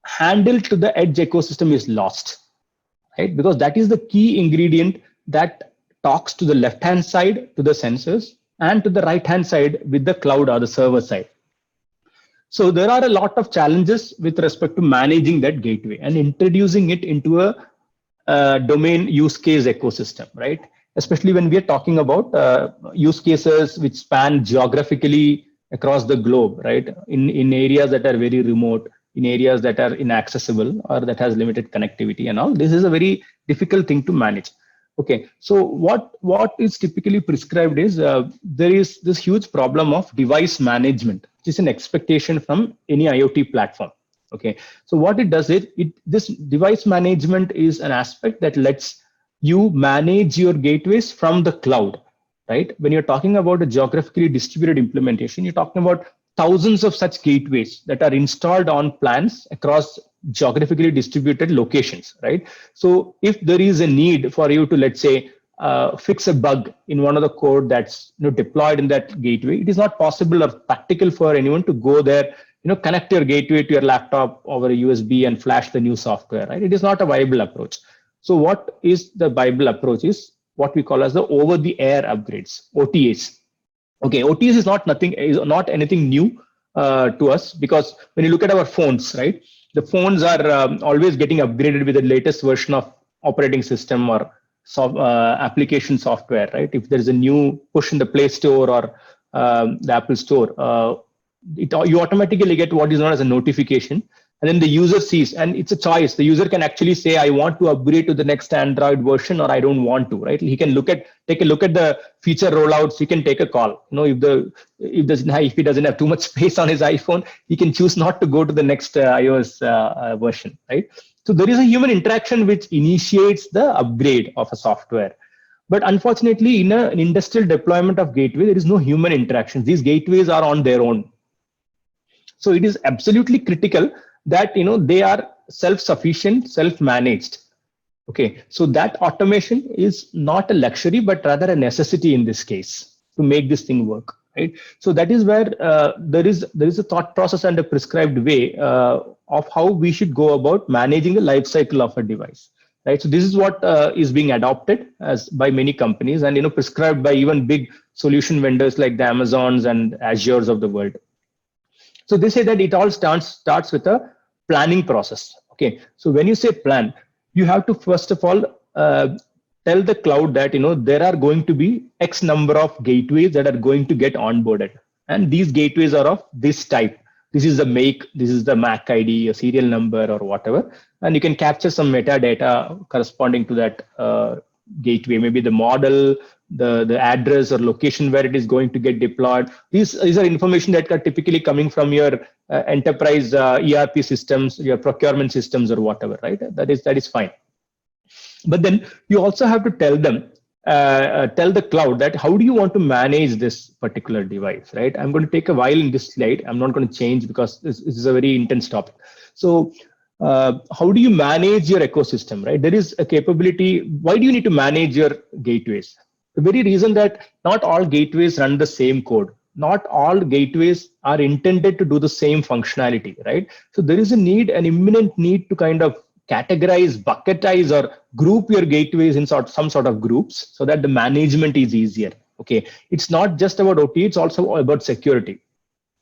handle to the edge ecosystem is lost, right? Because that is the key ingredient that talks to the left-hand side to the sensors and to the right-hand side with the cloud or the server side. So there are a lot of challenges with respect to managing that gateway and introducing it into a domain use case ecosystem, right? Especially when we are talking about use cases which span geographically across the globe, right? In areas that are very remote, in areas that are inaccessible or that has limited connectivity and all. This is a very difficult thing to manage. Okay, so what is typically prescribed is there is this huge problem of device management, which is an expectation from any IoT platform. Okay, so what it does is this device management is an aspect that lets you manage your gateways from the cloud, right? When you're talking about a geographically distributed implementation, you're talking about thousands of such gateways that are installed on plants across geographically distributed locations, right? So if there is a need for you to, let's say, fix a bug in one of the code that's deployed in that gateway, it is not possible or practical for anyone to go there, connect your gateway to your laptop over a USB and flash the new software, right? It is not a viable approach. So what is the viable approach is what we call as the over-the-air upgrades, OTAs. Okay, OTAs is not anything new to us, because when you look at our phones, right, the phones are always getting upgraded with the latest version of operating system or application software, right? If there is a new push in the Play Store or the Apple Store, you automatically get what is known as a notification, and then the user sees, and it's a choice. The user can actually say, I want to upgrade to the next Android version, or I don't want to, right? He can take a look at the feature rollouts. He can take a call. If he doesn't have too much space on his iPhone, he can choose not to go to the next iOS version, right? So there is a human interaction which initiates the upgrade of a software. But unfortunately, in an industrial deployment of gateway, there is no human interaction. These gateways are on their own. So it is absolutely critical that they are self-sufficient, self-managed. Okay, so that automation is not a luxury, but rather a necessity in this case to make this thing work, right? So that is where there is a thought process and a prescribed way of how we should go about managing the life cycle of a device, right? So this is what is being adopted by many companies, and prescribed by even big solution vendors like the Amazons and Azures of the world. So they say that it all starts with a planning process. Okay, so when you say plan, you have to first of all tell the cloud that there are going to be X number of gateways that are going to get onboarded, and these gateways are of this type. This is the make, this is the MAC ID, a serial number, or whatever, and you can capture some metadata corresponding to that gateway, maybe the model, the address or location where it is going to get deployed. These are information that are typically coming from your enterprise ERP systems, your procurement systems, or whatever, right? That is fine. But then you also have to tell the cloud that how do you want to manage this particular device, right? I'm going to take a while in this slide. I'm not going to change because this is a very intense topic. So how do you manage your ecosystem, right? There is a capability. Why do you need to manage your gateways? The very reason that not all gateways run the same code. Not all gateways are intended to do the same functionality, right? So there is an imminent need to kind of categorize, bucketize, or group your gateways in some sort of groups so that the management is easier. Okay, it's not just about OT, it's also about security,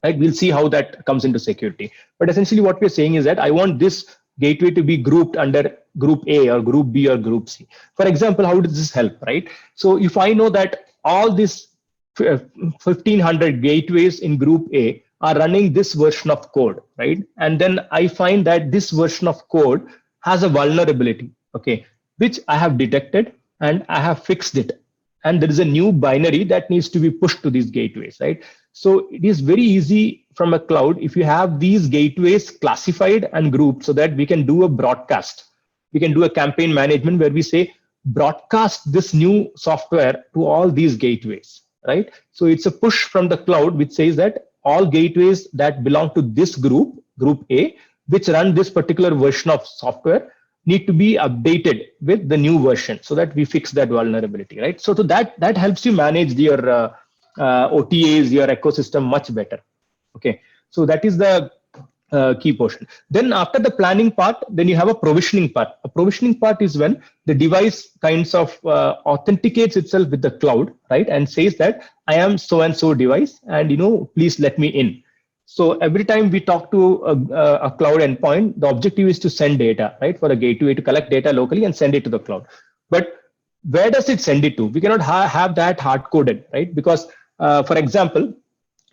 right? We'll see how that comes into security. But essentially what we're saying is that I want this gateway to be grouped under group A or group B or group C. For example, how does this help, right? So if I know that all these 1,500 gateways in group A are running this version of code, right? And then I find that this version of code has a vulnerability, okay, which I have detected and I have fixed it. And there is a new binary that needs to be pushed to these gateways, right? So it is very easy from a cloud if you have these gateways classified and grouped so that we can do a broadcast. We can do a campaign management where we say, broadcast this new software to all these gateways, right? So it's a push from the cloud which says that all gateways that belong to this group A, which run this particular version of software, need to be updated with the new version so that we fix that vulnerability, right? So to that helps you manage your OTAs, your ecosystem much better. Okay, so that is the key portion. Then after the planning part, then you have a provisioning part. A provisioning part is when the device kinds of authenticates itself with the cloud, right, and says that I am so and so device, and please let me in. So every time we talk to a cloud endpoint, the objective is to send data, right, for a gateway to collect data locally and send it to the cloud. But where does it send it to? We cannot have that hard coded, right? Because for example,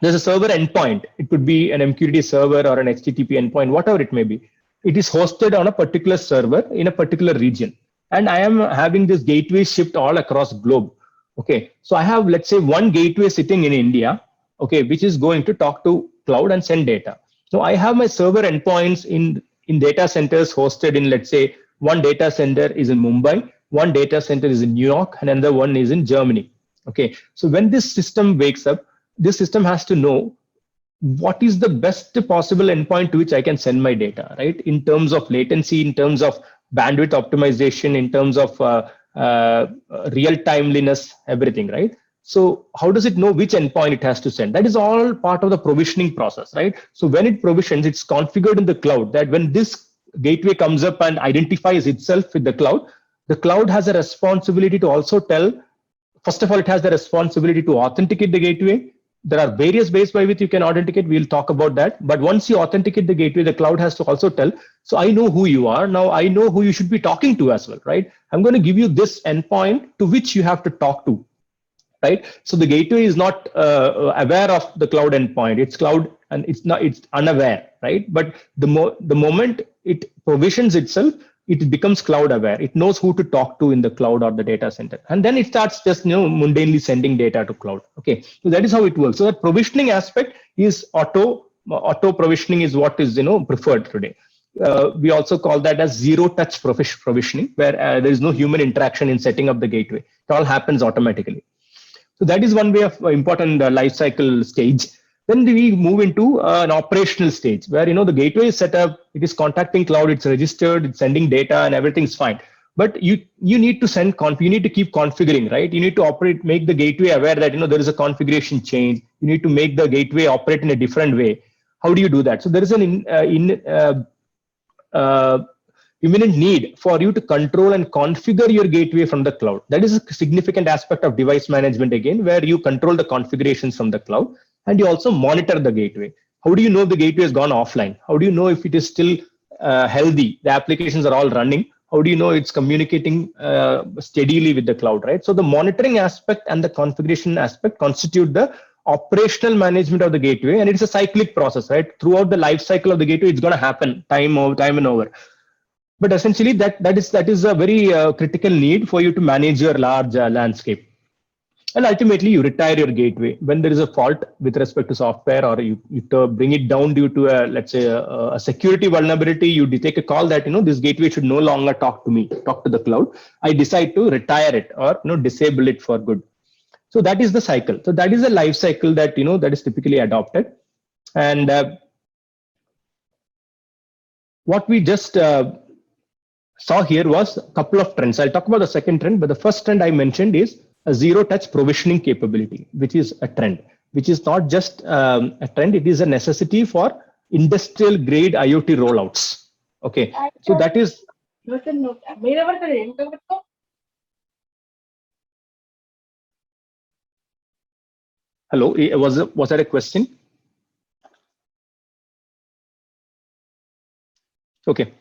there's a server endpoint. It could be an MQTT server or an HTTP endpoint, whatever it may be. It is hosted on a particular server in a particular region. And I am having this gateway shipped all across globe. Okay, so I have, let's say, one gateway sitting in India, okay, which is going to talk to cloud and send data. So I have my server endpoints in data centers hosted in, let's say, one data center is in Mumbai, one data center is in New York, and another one is in Germany. Okay, so when this system wakes up, this system has to know what is the best possible endpoint to which I can send my data, right? In terms of latency, in terms of bandwidth optimization, in terms of real timeliness, everything, right? So how does it know which endpoint it has to send? That is all part of the provisioning process, right? So when it provisions, it's configured in the cloud that when this gateway comes up and identifies itself with the cloud has a responsibility to also tell, first of all, it has the responsibility to authenticate the gateway. There are various ways by which you can authenticate. We'll talk about that. But once you authenticate the gateway, the cloud has to also tell, so I know who you are. Now I know who you should be talking to as well, right? I'm going to give you this endpoint to which you have to talk to. Right? So the gateway is not aware of the cloud endpoint. It's cloud and it's unaware, right? But the moment it provisions itself, it becomes cloud aware. It knows who to talk to in the cloud or the data center, and then it starts just mundanely sending data to cloud. Okay, so that is how it works. So that provisioning aspect is auto provisioning is what is preferred today. We also call that as zero touch provisioning, where there is no human interaction in setting up the gateway. It all happens automatically. So that is one way of important life cycle stage. Then we move into an operational stage where the gateway is set up, it is contacting cloud, it's registered, it's sending data, and everything's fine. But you need to you need to keep configuring, right? You need to make the gateway aware that there is a configuration change. You need to make the gateway operate in a different way. How do you do that? So there is an imminent need for you to control and configure your gateway from the cloud. That is a significant aspect of device management again, where you control the configurations from the cloud and you also monitor the gateway. How do you know if the gateway has gone offline? How do you know if it is still healthy? The applications are all running. How do you know it's communicating steadily with the cloud, right? So the monitoring aspect and the configuration aspect constitute the operational management of the gateway, and it's a cyclic process, right? Throughout the life cycle of the gateway, it's going to happen time and over. But essentially, that is a very critical need for you to manage your large landscape. And ultimately, you retire your gateway when there is a fault with respect to software, or you bring it down due to let's say a security vulnerability. You take a call that this gateway should no longer talk to me, talk to the cloud. I decide to retire it or disable it for good. So that is the cycle. So that is the life cycle that that is typically adopted. And what we just saw here was a couple of trends. I'll talk about the second trend, but the first trend I mentioned is a zero-touch provisioning capability, which is a trend, which is not just a trend, it is a necessity for industrial-grade IoT rollouts. Okay, so that is... Hello, was that a question? Okay.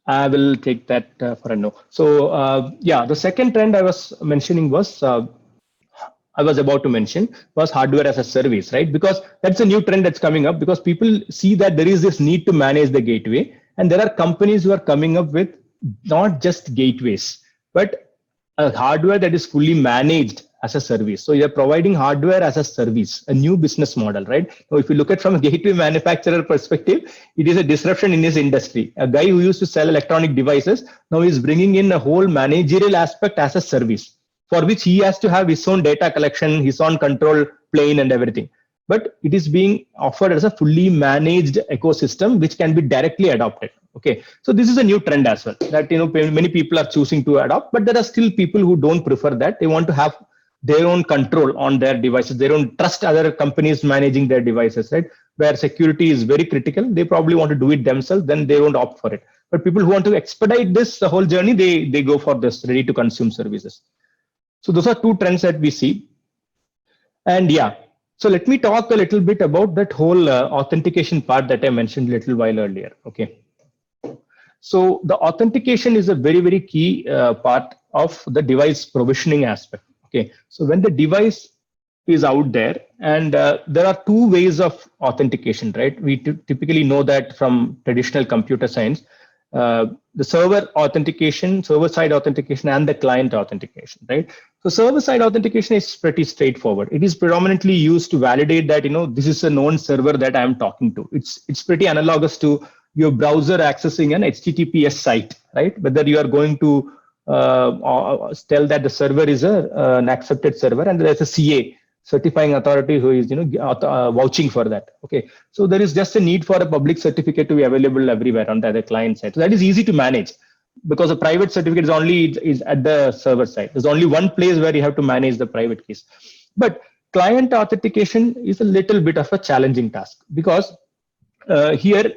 I will take that for a no. So yeah, the second trend I was mentioning was, I was about to mention was hardware as a service, right? Because that's a new trend that's coming up, because people see that there is this need to manage the gateway, and there are companies who are coming up with not just gateways, but a hardware that is fully managed as a service. So you're providing hardware as a service, a new business model, right? So if you look at from a gateway manufacturer perspective, it is a disruption in his industry. A guy who used to sell electronic devices now is bringing in a whole managerial aspect as a service, for which he has to have his own data collection, his own control plane and everything. but it is being offered as a fully managed ecosystem which can be directly adopted. Okay, so this is a new trend as well, that many people are choosing to adopt, but there are still people who don't prefer that. They want to have their own control on their devices. They don't trust other companies managing their devices, right? Where security is very critical, they probably want to do it themselves, then they won't opt for it. But people who want to expedite this the whole journey, they go for this ready to consume services. So those are two trends that we see. And yeah, so let me talk a little bit about that whole authentication part that I mentioned a little while earlier. Okay. So the authentication is a very, very key part of the device provisioning aspect. Okay. So when the device is out there, and there are two ways of authentication, right? We typically know that from traditional computer science, the server authentication, server-side authentication, and the client authentication, right? So server-side authentication is pretty straightforward. It is predominantly used to validate that this is a known server that I am talking to. It's pretty analogous to your browser accessing an HTTPS site, right? Whether you are going to tell that the server is an accepted server, and there's a CA, certifying authority, who is vouching for that. Okay, so there is just a need for a public certificate to be available everywhere on the other client side. So that is easy to manage, because a private certificate is at the server side. There's only one place where you have to manage the private keys. But client authentication is a little bit of a challenging task, because here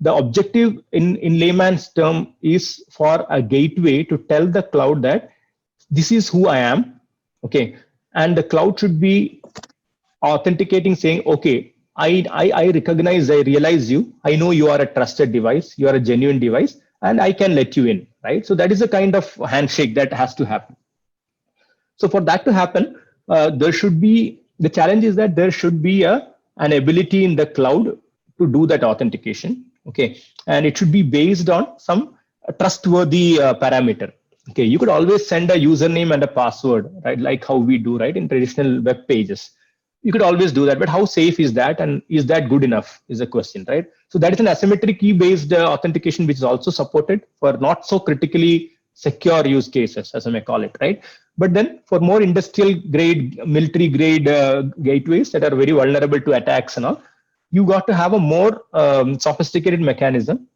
the objective in layman's term is for a gateway to tell the cloud that this is who I am. Okay, and the cloud should be authenticating, saying, okay, I recognize, I realize you, I know you are a trusted device, you are a genuine device, and I can let you in, right? So that is a kind of handshake that has to happen. So for that to happen, the challenge is that there should be an ability in the cloud to do that authentication. Okay, and it should be based on some trustworthy parameter. Okay, you could always send a username and a password, right? Like how we do, right, in traditional web pages. You could always do that, but how safe is that, and is that good enough is a question, right? So that is an asymmetric key based authentication, which is also supported for not so critically secure use cases, as I may call it, right? But then for more industrial grade, military grade gateways that are very vulnerable to attacks and all, you got to have a more sophisticated mechanism.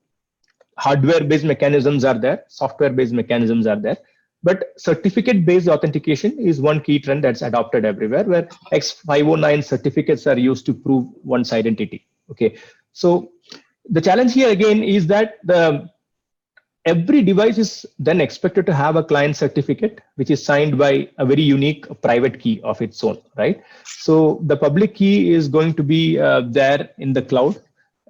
Hardware-based mechanisms are there, software-based mechanisms are there, but certificate-based authentication is one key trend that's adopted everywhere, where X509 certificates are used to prove one's identity. Okay, so the challenge here again is that every device is then expected to have a client certificate, which is signed by a very unique private key of its own, right? So the public key is going to be there in the cloud,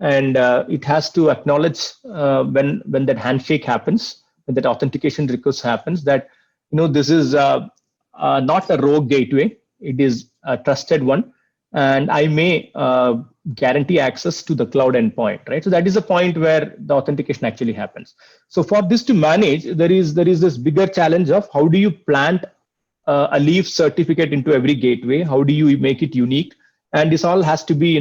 and it has to acknowledge when that handshake happens, when that authentication request happens, that this is not a rogue gateway, it is a trusted one, and I may guarantee access to the cloud endpoint, right? So that is the point where the authentication actually happens. So for this to manage, there is this bigger challenge of how do you plant a leaf certificate into every gateway? How do you make it unique? And this all has to be,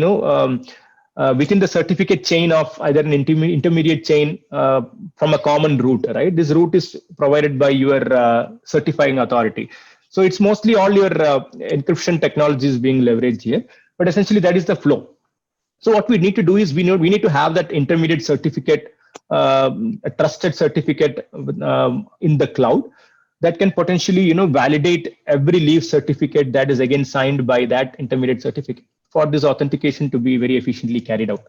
within the certificate chain of either an intermediate chain from a common root, right? This root is provided by your certifying authority. So it's mostly all your encryption technologies being leveraged here, but essentially that is the flow. So what we need to do is we need to have that intermediate certificate, a trusted certificate in the cloud that can potentially validate every leaf certificate that is again signed by that intermediate certificate for this authentication to be very efficiently carried out.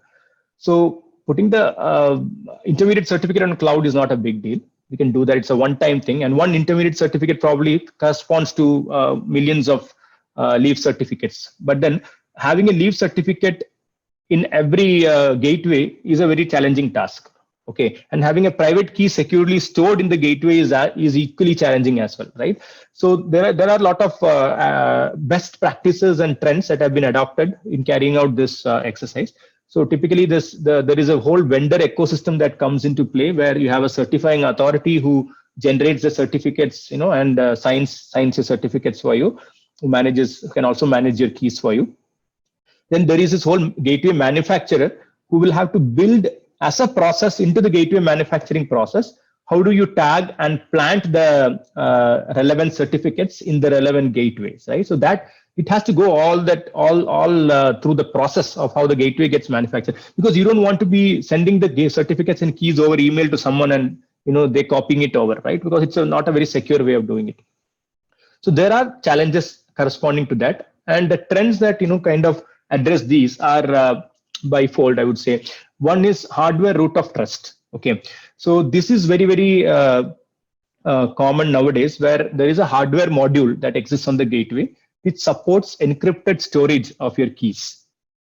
So putting the intermediate certificate on cloud is not a big deal. We can do that. It's a one-time thing, and one intermediate certificate probably corresponds to millions of leaf certificates. But then having a leaf certificate in every gateway is a very challenging task. Okay, and having a private key securely stored in the gateway is equally challenging as well, right? So there are a lot of best practices and trends that have been adopted in carrying out this exercise. So typically there is a whole vendor ecosystem that comes into play, where you have a certifying authority who generates the certificates, and signs your certificates for you, who can also manage your keys for you. Then there is this whole gateway manufacturer who will have to build as a process into the gateway manufacturing process how do you tag and plant the relevant certificates in the relevant gateways, right? So that it has to go all through the process of how the gateway gets manufactured, because you don't want to be sending the certificates and keys over email to someone and they copying it over, right? Because it's not a very secure way of doing it. So there are challenges corresponding to that, and the trends that kind of address these are bifold, I would say. One is hardware root of trust. Okay, so this is very common nowadays, where there is a hardware module that exists on the gateway which supports encrypted storage of your keys.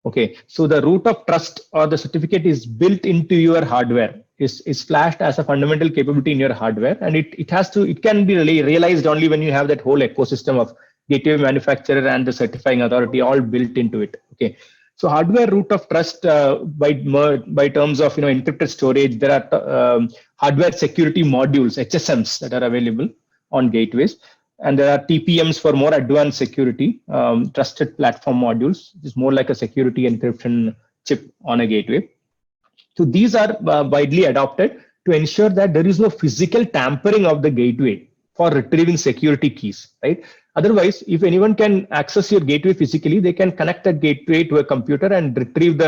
Okay, so the root of trust or the certificate is built into your hardware, is flashed as a fundamental capability in your hardware, and it can be really realized only when you have that whole ecosystem of gateway manufacturer and the certifying authority all built into it. Okay, so hardware root of trust by terms of encrypted storage, there are hardware security modules, HSMs, that are available on gateways. And there are TPMs for more advanced security, trusted platform modules. It's more like a security encryption chip on a gateway. So these are widely adopted to ensure that there is no physical tampering of the gateway for retrieving security keys, right? Otherwise, if anyone can access your gateway physically, they can connect that gateway to a computer and retrieve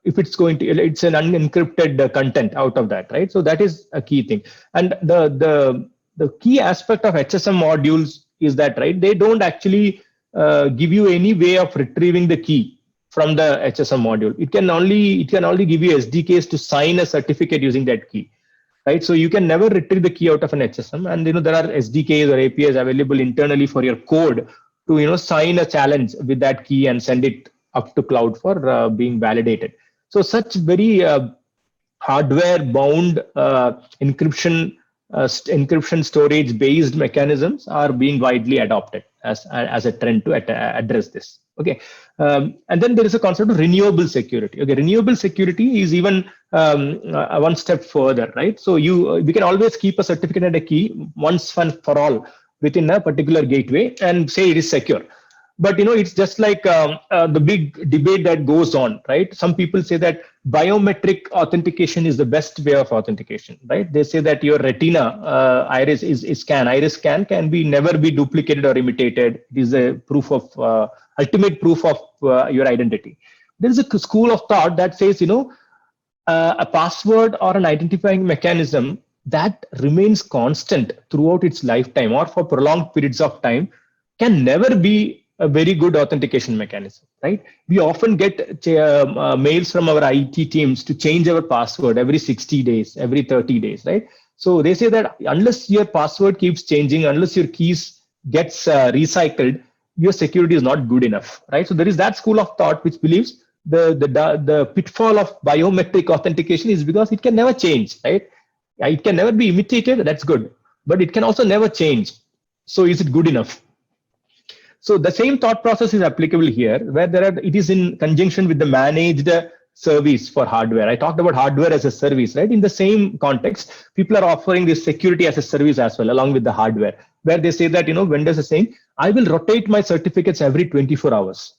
if it's an unencrypted content out of that, right? So that is a key thing. And the key aspect of HSM modules is that, right, they don't actually give you any way of retrieving the key from the HSM module. It can only give you SDKs to sign a certificate using that key, right? So you can never retrieve the key out of an HSM, and there are SDKs or APIs available internally for your code to sign a challenge with that key and send it up to cloud for being validated. So such very hardware bound encryption storage based mechanisms are being widely adopted as a trend to address this. Okay, and then there is a concept of renewable security. Okay, renewable security is even one step further, right? So we can always keep a certificate and a key once and for all within a particular gateway and say it is secure. But it's just like the big debate that goes on, right? Some people say that biometric authentication is the best way of authentication, right? They say that your retina iris scan can never be duplicated or imitated. It is a proof of ultimate proof of your identity. There is a school of thought that says a password or an identifying mechanism that remains constant throughout its lifetime or for prolonged periods of time can never be a very good authentication mechanism, right? We often get mails from our IT teams to change our password every 60 days, every 30 days, right? So they say that unless your password keeps changing, unless your keys gets recycled, your security is not good enough, right? So there is that school of thought which believes the pitfall of biometric authentication is because it can never change, right? It can never be imitated, that's good, but it can also never change. So is it good enough? So the same thought process is applicable here, where it is in conjunction with the managed service for hardware. I talked about hardware as a service, right? In the same context, people are offering this security as a service as well, along with the hardware, where they say that, vendors are saying, I will rotate my certificates every 24 hours.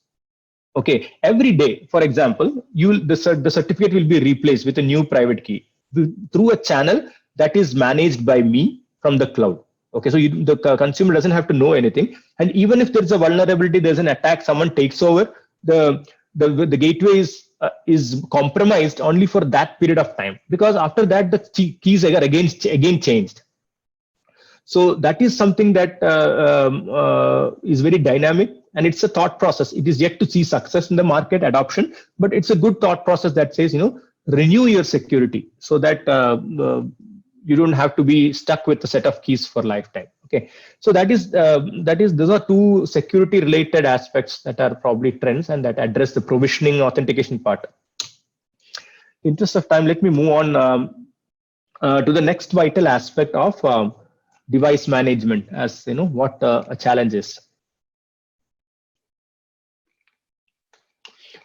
Okay, every day, for example, the certificate will be replaced with a new private key through a channel that is managed by me from the cloud. Okay, so the consumer doesn't have to know anything, and even if there's a vulnerability, there's an attack, someone takes over, the gateway is compromised only for that period of time, because after that the keys are again changed. So that is something that is very dynamic, and it's a thought process. It is yet to see success in the market adoption, but it's a good thought process that says, renew your security so that you don't have to be stuck with a set of keys for lifetime. Okay, so those are two security related aspects that are probably trends and that address the provisioning authentication part. In interest of time, let me move on to the next vital aspect of device management, as what a challenge is.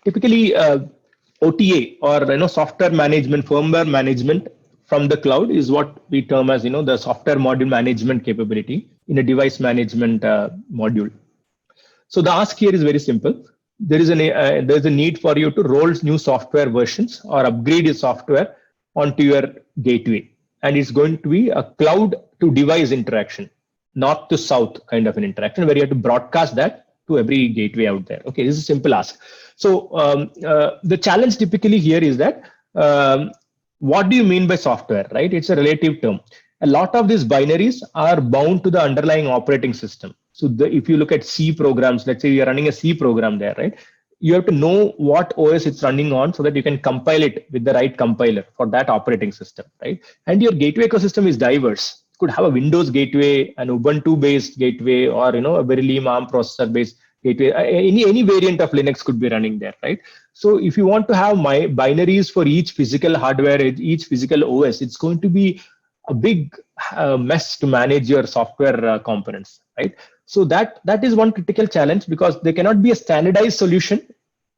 Typically, OTA or software management, firmware management from the cloud is what we term as the software module management capability in a device management module. So the ask here is very simple. There's a need for you to roll new software versions or upgrade your software onto your gateway. and it's going to be a cloud to device interaction, north to south kind of an interaction, where you have to broadcast that to every gateway out there. Okay, this is a simple ask. So the challenge typically here is that what do you mean by software, right? It's a relative term. A lot of these binaries are bound to the underlying operating system. So if you look at C programs, let's say you're running a C program there, right? You have to know what OS it's running on so that you can compile it with the right compiler for that operating system, right? And your gateway ecosystem is diverse. You could have a Windows gateway, an Ubuntu-based gateway, or a Verilli ARM processor-based gateway. Any variant of Linux could be running there, right? So if you want to have my binaries for each physical hardware, each physical OS, it's going to be a big mess to manage your software components, right? So that is one critical challenge, because there cannot be a standardized solution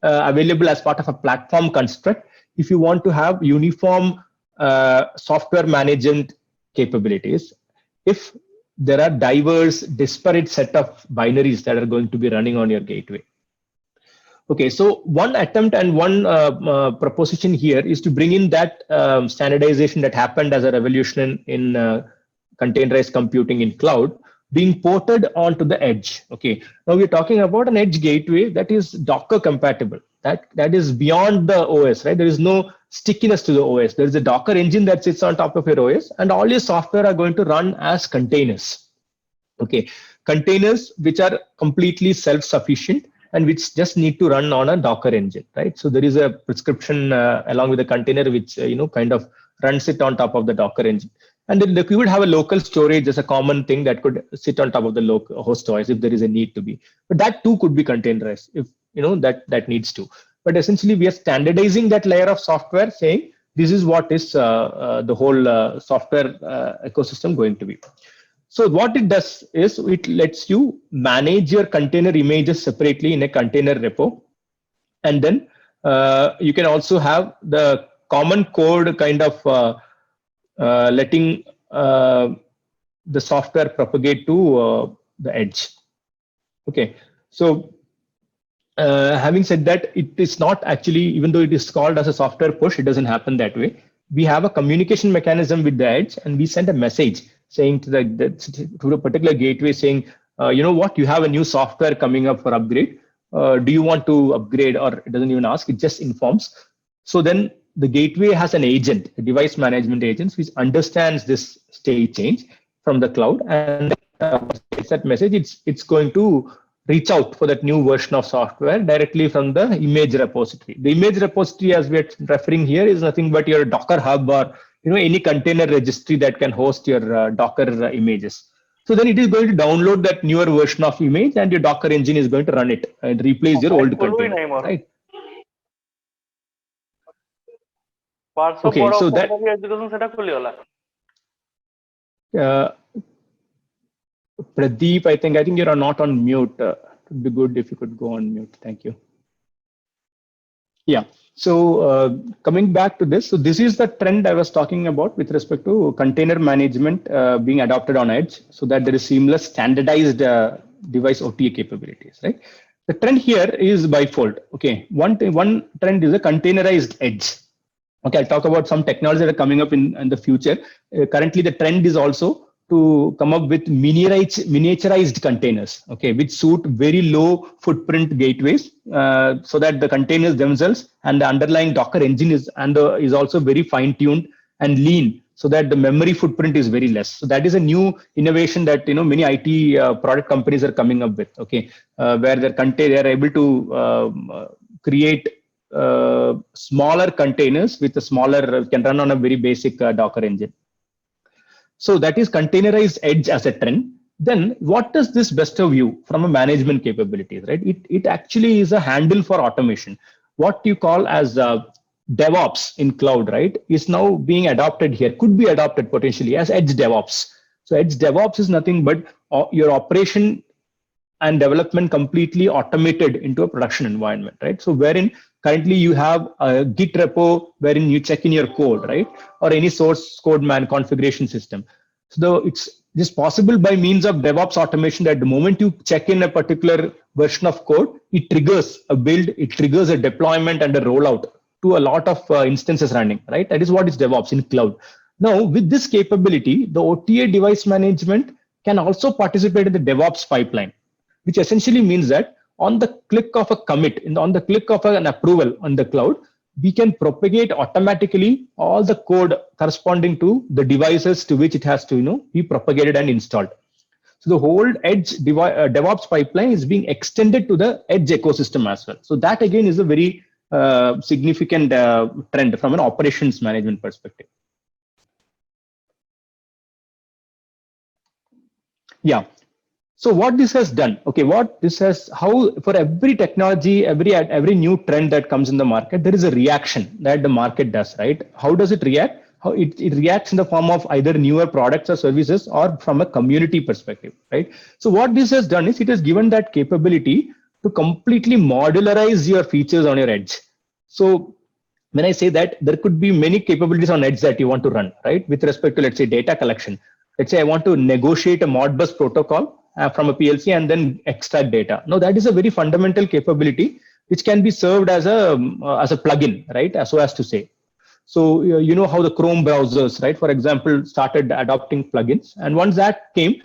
available as part of a platform construct if you want to have uniform software management capabilities. If there are diverse, disparate set of binaries that are going to be running on your gateway. Okay, so one attempt and one proposition here is to bring in that standardization that happened as a revolution in containerized computing in cloud, being ported onto the edge. Okay, now we're talking about an edge gateway that is Docker compatible. That is beyond the OS, right? There is no stickiness to the OS. There is a Docker engine that sits on top of your OS, and all your software are going to run as containers. Okay, containers which are completely self-sufficient and which just need to run on a Docker engine, right? So there is a prescription along with the container which kind of runs it on top of the Docker engine. And then you would have a local storage as a common thing that could sit on top of the local host OS if there is a need to be. But that too could be containerized if that needs to. But essentially, we are standardizing that layer of software, saying this is what is the whole software ecosystem going to be. So what it does is it lets you manage your container images separately in a container repo. And then you can also have the common code kind of letting the software propagate to the edge. Okay, so having said that, it is not actually, even though it is called as a software push, it doesn't happen that way. We have a communication mechanism with the edge, and we send a message saying to a particular gateway saying, you know what, you have a new software coming up for upgrade. Do you want to upgrade? Or it doesn't even ask, it just informs. So then the gateway has an agent, a device management agent, which understands this state change from the cloud, and it's that message, it's going to reach out for that new version of software directly from the image repository. The image repository, as we're referring here, is nothing but your Docker Hub or any container registry that can host your Docker images. So then it is going to download that newer version of image, and your Docker engine is going to run it and replace your old container, right? Okay, so that Pradeep, I think you are not on mute. It would be good if you could go on mute. Thank you. Yeah. So coming back to this, so this is the trend I was talking about with respect to container management being adopted on edge, so that there is seamless standardized device OTA capabilities, right? The trend here is bifold. Okay, one trend is a containerized edge. Okay, I'll talk about some technologies that are coming up in the future. Currently, the trend is also to come up with miniaturized containers, okay, which suit very low footprint gateways, so that the containers themselves and the underlying Docker engine is also very fine-tuned and lean, so that the memory footprint is very less. So that is a new innovation that many IT product companies are coming up with, okay, where they are able to create smaller containers with a smaller, can run on a very basic Docker engine. So that is containerized edge as a trend. Then what does this best of you from a management capabilities, right? It actually is a handle for automation. What you call as DevOps in cloud, right, is now being adopted here, could be adopted potentially as edge DevOps. So edge DevOps is nothing but your operation and development completely automated into a production environment, right? So wherein currently you have a Git repo wherein you check in your code, right? Or any source code configuration system. So it's just possible by means of DevOps automation that the moment you check in a particular version of code, it triggers a build, it triggers a deployment and a rollout to a lot of instances running, right? That is what is DevOps in cloud. Now, with this capability, the OTA device management can also participate in the DevOps pipeline, which essentially means that on the click of a commit, on the click of an approval on the cloud, we can propagate automatically all the code corresponding to the devices to which it has to be propagated and installed. So the whole edge DevOps pipeline is being extended to the edge ecosystem as well. So that again is a very significant trend from an operations management perspective. Yeah. So what this has done, okay, how for every technology, every new trend that comes in the market, there is a reaction that the market does, right? How does it react? How it reacts in the form of either newer products or services or from a community perspective, right? So what this has done is it has given that capability to completely modularize your features on your edge. So when I say that, there could be many capabilities on edge that you want to run, right? With respect to, let's say, data collection. Let's say I want to negotiate a Modbus protocol from a PLC and then extract data. Now that is a very fundamental capability which can be served as a plugin, right? So as to say. So you know how the Chrome browsers, right, for example, started adopting plugins, and once that came,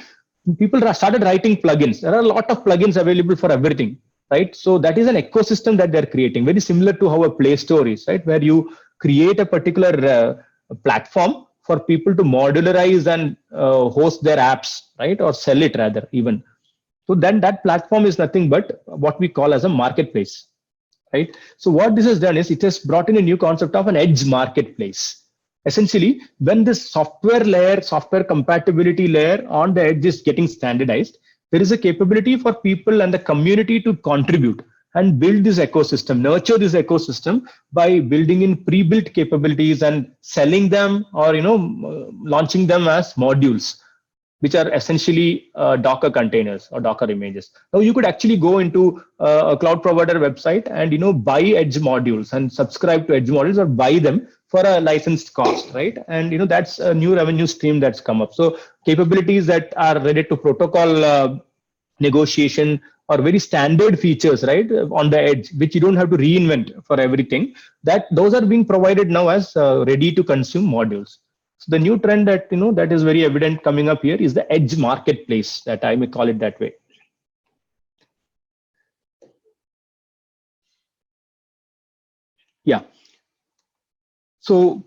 people started writing plugins. There are a lot of plugins available for everything, right? So that is an ecosystem that they're creating, very similar to how a Play Store is, right, where you create a particular platform for people to modularize and host their apps, right, or sell it rather even. So then that platform is nothing but what we call as a marketplace, right? So what this has done is it has brought in a new concept of an edge marketplace. Essentially, when this software layer, software compatibility layer on the edge is getting standardized, there is a capability for people and the community to contribute and build this ecosystem, nurture this ecosystem by building in pre-built capabilities and selling them or launching them as modules, which are essentially Docker containers or Docker images. Now you could actually go into a cloud provider website and buy edge modules and subscribe to edge modules or buy them for a licensed cost, right? And that's a new revenue stream that's come up. So capabilities that are related to protocol negotiation or very standard features, right, on the edge, which you don't have to reinvent for everything, that those are being provided now as ready to consume modules. So the new trend that that is very evident coming up here is the edge marketplace, that I may call it that way. Yeah. So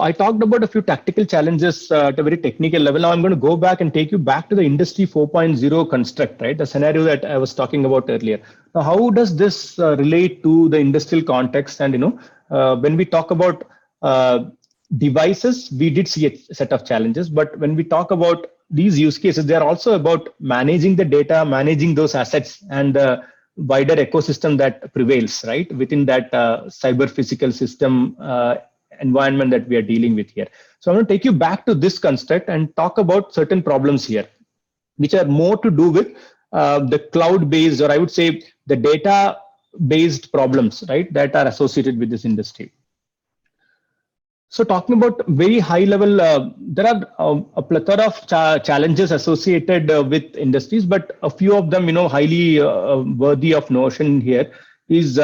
I talked about a few tactical challenges at a very technical level. Now I'm going to go back and take you back to the Industry 4.0 construct, right? The scenario that I was talking about earlier. Now, how does this relate to the industrial context? And when we talk about devices, we did see a set of challenges. But when we talk about these use cases, they're also about managing the data, managing those assets, and the wider ecosystem that prevails, right, within that cyber physical system environment that we are dealing with here. So I'm going to take you back to this construct and talk about certain problems here, which are more to do with the cloud-based, or I would say the data-based problems, right, that are associated with this industry. So talking about very high level, there are a plethora of challenges associated with industries, but a few of them, highly worthy of notion here is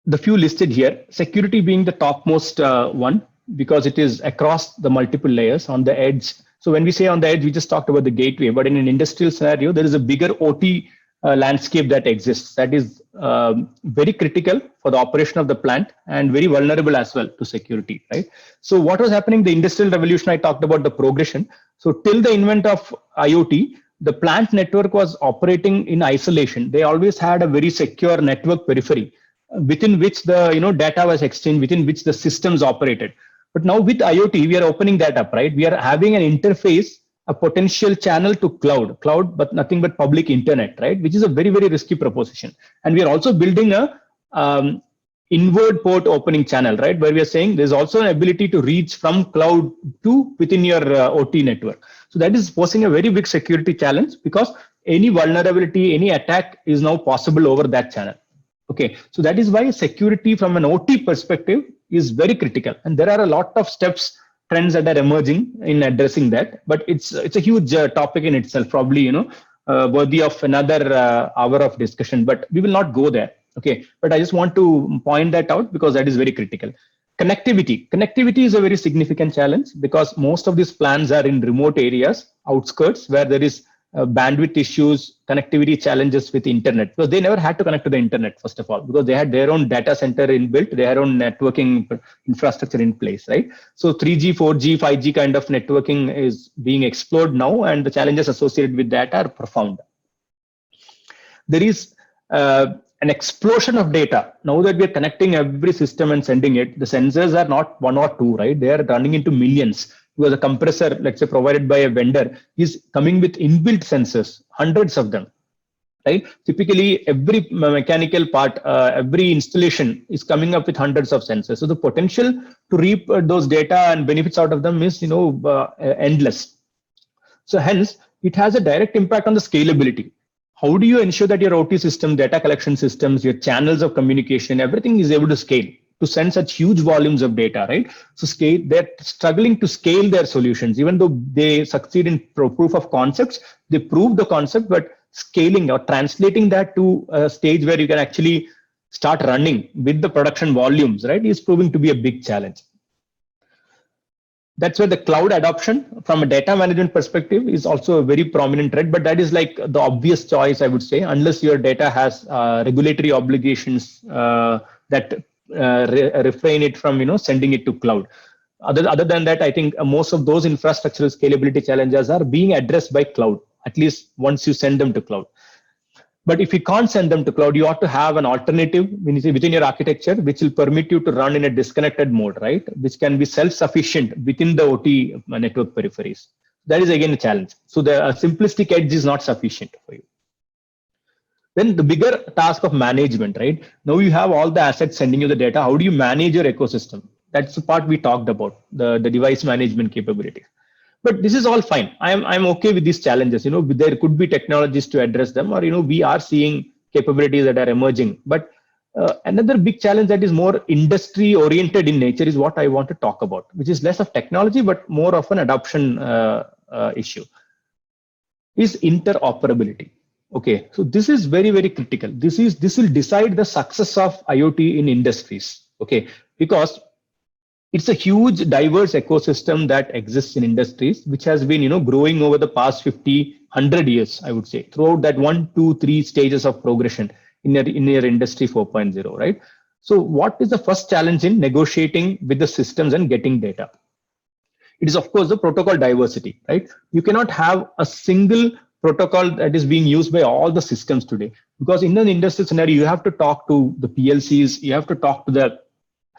the few listed here, security being the topmost one, because it is across the multiple layers on the edge. So when we say on the edge, we just talked about the gateway, but in an industrial scenario, there is a bigger OT landscape that exists that is very critical for the operation of the plant and very vulnerable as well to security, right? So what was happening in the industrial revolution, I talked about the progression. So till the invent of IoT, the plant network was operating in isolation. They always had a very secure network periphery within which the data was exchanged, within which the systems operated. But now with IoT, we are opening that up, right? We are having an interface, a potential channel to cloud, but nothing but public internet, right? Which is a very, very risky proposition. And we are also building a inward port opening channel, right? Where we are saying there's also an ability to reach from cloud to within your OT network. So that is posing a very big security challenge because any vulnerability, any attack is now possible over that channel. Okay, so that is why security from an OT perspective is very critical, and there are a lot of trends that are emerging in addressing that. But it's a huge topic in itself, probably worthy of another hour of discussion. But we will not go there. Okay, but I just want to point that out because that is very critical. Connectivity is a very significant challenge because most of these plans are in remote areas, outskirts, where there is bandwidth issues, connectivity challenges with internet. So they never had to connect to the internet, first of all, because they had their own data center inbuilt, their own networking infrastructure in place, right? So 3G, 4G, 5G kind of networking is being explored now, and the challenges associated with that are profound. There is an explosion of data. Now that we are connecting every system and sending it, the sensors are not one or two, right? They are running into millions. Because a compressor, let's say provided by a vendor, is coming with inbuilt sensors, hundreds of them, right? Typically, every mechanical part, every installation is coming up with hundreds of sensors. So the potential to reap those data and benefits out of them is, endless. So hence, it has a direct impact on the scalability. How do you ensure that your OT system, data collection systems, your channels of communication, everything is able to scale to send such huge volumes of data, right? So they're struggling to scale their solutions, even though they succeed in proof of concepts, they prove the concept, but scaling or translating that to a stage where you can actually start running with the production volumes, right, is proving to be a big challenge. That's where the cloud adoption from a data management perspective is also a very prominent trend, but that is like the obvious choice, I would say, unless your data has regulatory obligations that refrain it from sending it to cloud. Other than that, I think most of those infrastructural scalability challenges are being addressed by cloud, at least once you send them to cloud. But if you can't send them to cloud, you ought to have an alternative within your architecture, which will permit you to run in a disconnected mode, right? Which can be self-sufficient within the OT network peripheries. That is again a challenge. So the simplistic edge is not sufficient for you. Then the bigger task of management, right? Now you have all the assets sending you the data. How do you manage your ecosystem? That's the part we talked about, the device management capability. But this is all fine. I'm okay with these challenges. There could be technologies to address them, or we are seeing capabilities that are emerging. But another big challenge that is more industry oriented in nature is what I want to talk about, which is less of technology but more of an adoption issue, is interoperability. Okay, so this is very, very critical. This will decide the success of IoT in industries. Okay, because it's a huge, diverse ecosystem that exists in industries, which has been, growing over the past 50, 100 years, I would say, throughout that 1, 2, 3 stages of progression in your industry 4.0, right? So what is the first challenge in negotiating with the systems and getting data? It is, of course, the protocol diversity, right? You cannot have a single protocol that is being used by all the systems today, because in an industrial scenario, you have to talk to the PLCs, you have to talk to the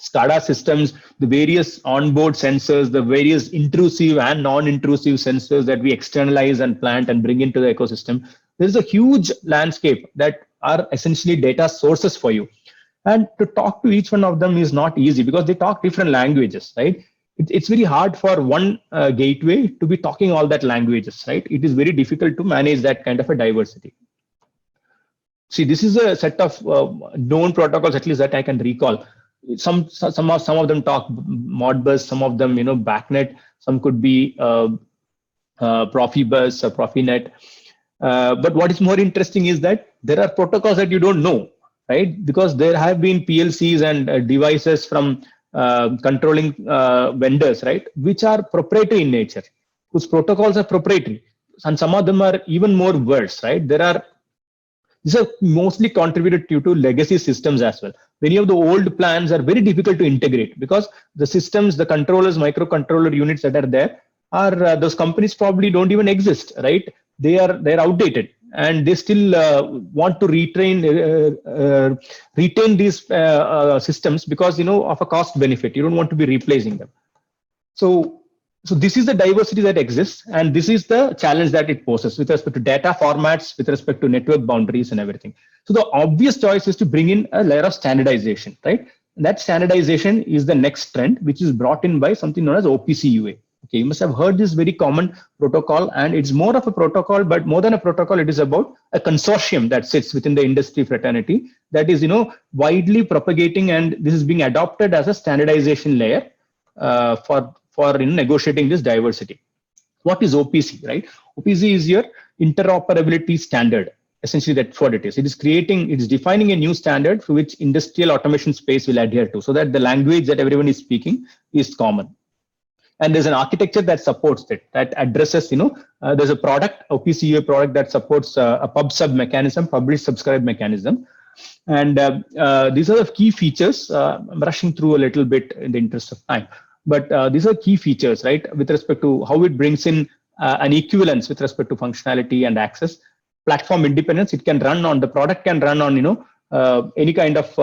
SCADA systems, the various onboard sensors, the various intrusive and non-intrusive sensors that we externalize and plant and bring into the ecosystem. There's a huge landscape that are essentially data sources for you. And to talk to each one of them is not easy because they talk different languages, right? It's very hard for one gateway to be talking all that languages, right? It is very difficult to manage that kind of a diversity. See, this is a set of known protocols, at least that I can recall. Some of them talk Modbus, some of them, BACnet, some could be Profibus, Profinet. But what is more interesting is that there are protocols that you don't know, right? Because there have been PLCs and devices from controlling vendors, right, which are proprietary in nature, whose protocols are proprietary, and some of them are even more worse, right? These are mostly contributed due to legacy systems as well. Many of the old plans are very difficult to integrate because the systems, the controllers, microcontroller units that are there are those companies probably don't even exist, right? They're outdated, and they still want to retain these systems because of a cost benefit. You don't want to be replacing them. So this is the diversity that exists, and this is the challenge that it poses with respect to data formats, with respect to network boundaries and everything. So the obvious choice is to bring in a layer of standardization, right? And that standardization is the next trend, which is brought in by something known as OPC UA. Okay, you must have heard this very common protocol, and it's more of a protocol, but more than a protocol, it is about a consortium that sits within the industry fraternity that is, widely propagating, and this is being adopted as a standardization layer for negotiating this diversity. What is OPC, right? OPC is your interoperability standard. Essentially, that's what it is. It is defining a new standard for which industrial automation space will adhere to, so that the language that everyone is speaking is common. And there's an architecture that supports it, that addresses, there's a product, OPC UA product that supports a pub sub mechanism, publish subscribe mechanism. And these are the key features. I'm rushing through a little bit in the interest of time, but these are key features, right? With respect to how it brings in an equivalence with respect to functionality and access. Platform independence, it can run on, the product can run on, any kind of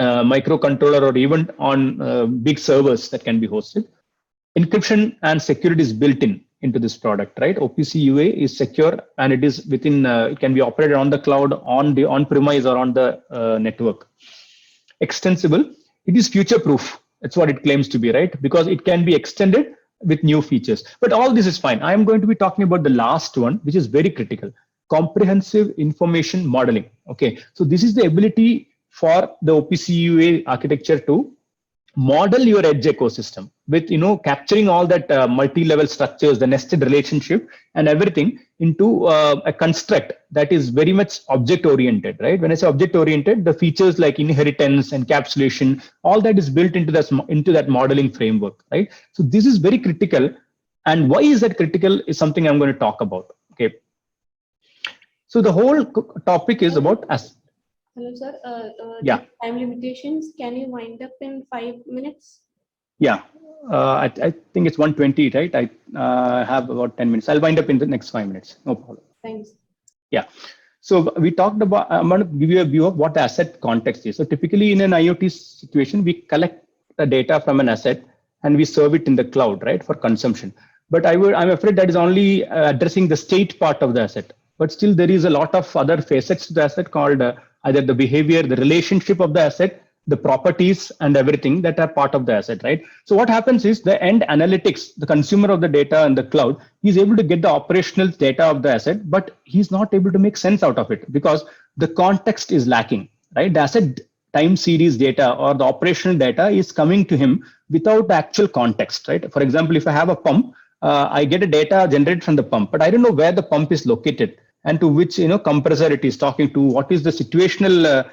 microcontroller or even on big servers that can be hosted. Encryption and security is built into this product, right? OPC UA is secure and it is within, it can be operated on the cloud, on premise or on the network. Extensible, it is future proof. That's what it claims to be, right? Because it can be extended with new features. But all this is fine. I am going to be talking about the last one, which is very critical: comprehensive information modeling. Okay, so this is the ability for the OPC UA architecture to model your edge ecosystem with capturing all that multi-level structures, the nested relationship and everything into a construct that is very much object oriented, right? When I say object oriented, the features like inheritance, encapsulation, all that is built into that modeling framework, right? So this is very critical. And why is that critical is something I'm going to talk about. Okay, so the whole topic is about Hello, sir. Yeah. Time limitations. Can you wind up in 5 minutes? Yeah, I think it's 1:20, right? I have about 10 minutes. I'll wind up in the next 5 minutes. No problem. Thanks. Yeah. So we talked about, I'm going to give you a view of what the asset context is. So typically in an IoT situation, we collect the data from an asset and we serve it in the cloud, right, for consumption. But I'm afraid that is only addressing the state part of the asset. But still there is a lot of other facets to the asset called either the behavior, the relationship of the asset, the properties and everything that are part of the asset, right? So what happens is the end analytics, the consumer of the data in the cloud, he's able to get the operational data of the asset, but he's not able to make sense out of it because the context is lacking, right? The asset time series data or the operational data is coming to him without the actual context, right? For example, if I have a pump, I get a data generated from the pump, but I don't know where the pump is located and to which compressor it is talking to, what is the situational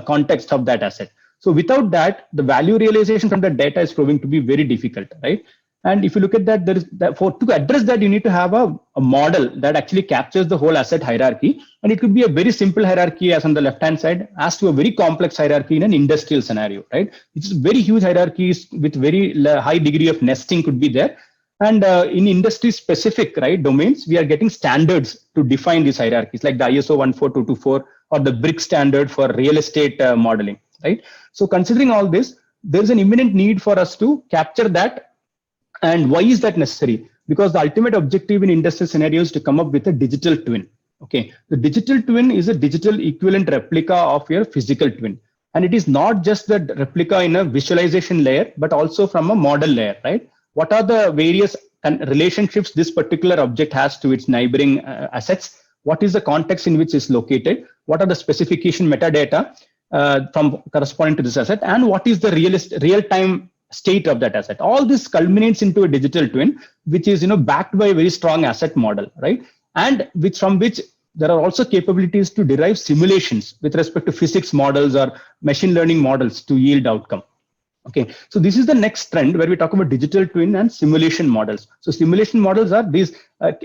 context of that asset. So without that, the value realization from the data is proving to be very difficult, right? And if you look at that, to address that, you need to have a model that actually captures the whole asset hierarchy. And it could be a very simple hierarchy as on the left-hand side, as to a very complex hierarchy in an industrial scenario, right? It's very huge hierarchies with very high degree of nesting could be there. And in industry specific, right, domains, we are getting standards to define these hierarchies, like the ISO 14224 or the BRIC standard for real estate modeling, right? So considering all this, there's an imminent need for us to capture that. And why is that necessary? Because the ultimate objective in industrial scenarios is to come up with a digital twin. Okay, the digital twin is a digital equivalent replica of your physical twin. And it is not just the replica in a visualization layer, but also from a model layer, right? What are the various relationships this particular object has to its neighboring assets? What is the context in which it's located? What are the specification metadata from corresponding to this asset? And what is the real-time state of that asset? All this culminates into a digital twin, which is backed by a very strong asset model, right? And from which there are also capabilities to derive simulations with respect to physics models or machine learning models to yield outcome. Okay, so this is the next trend where we talk about digital twin and simulation models. So simulation models are this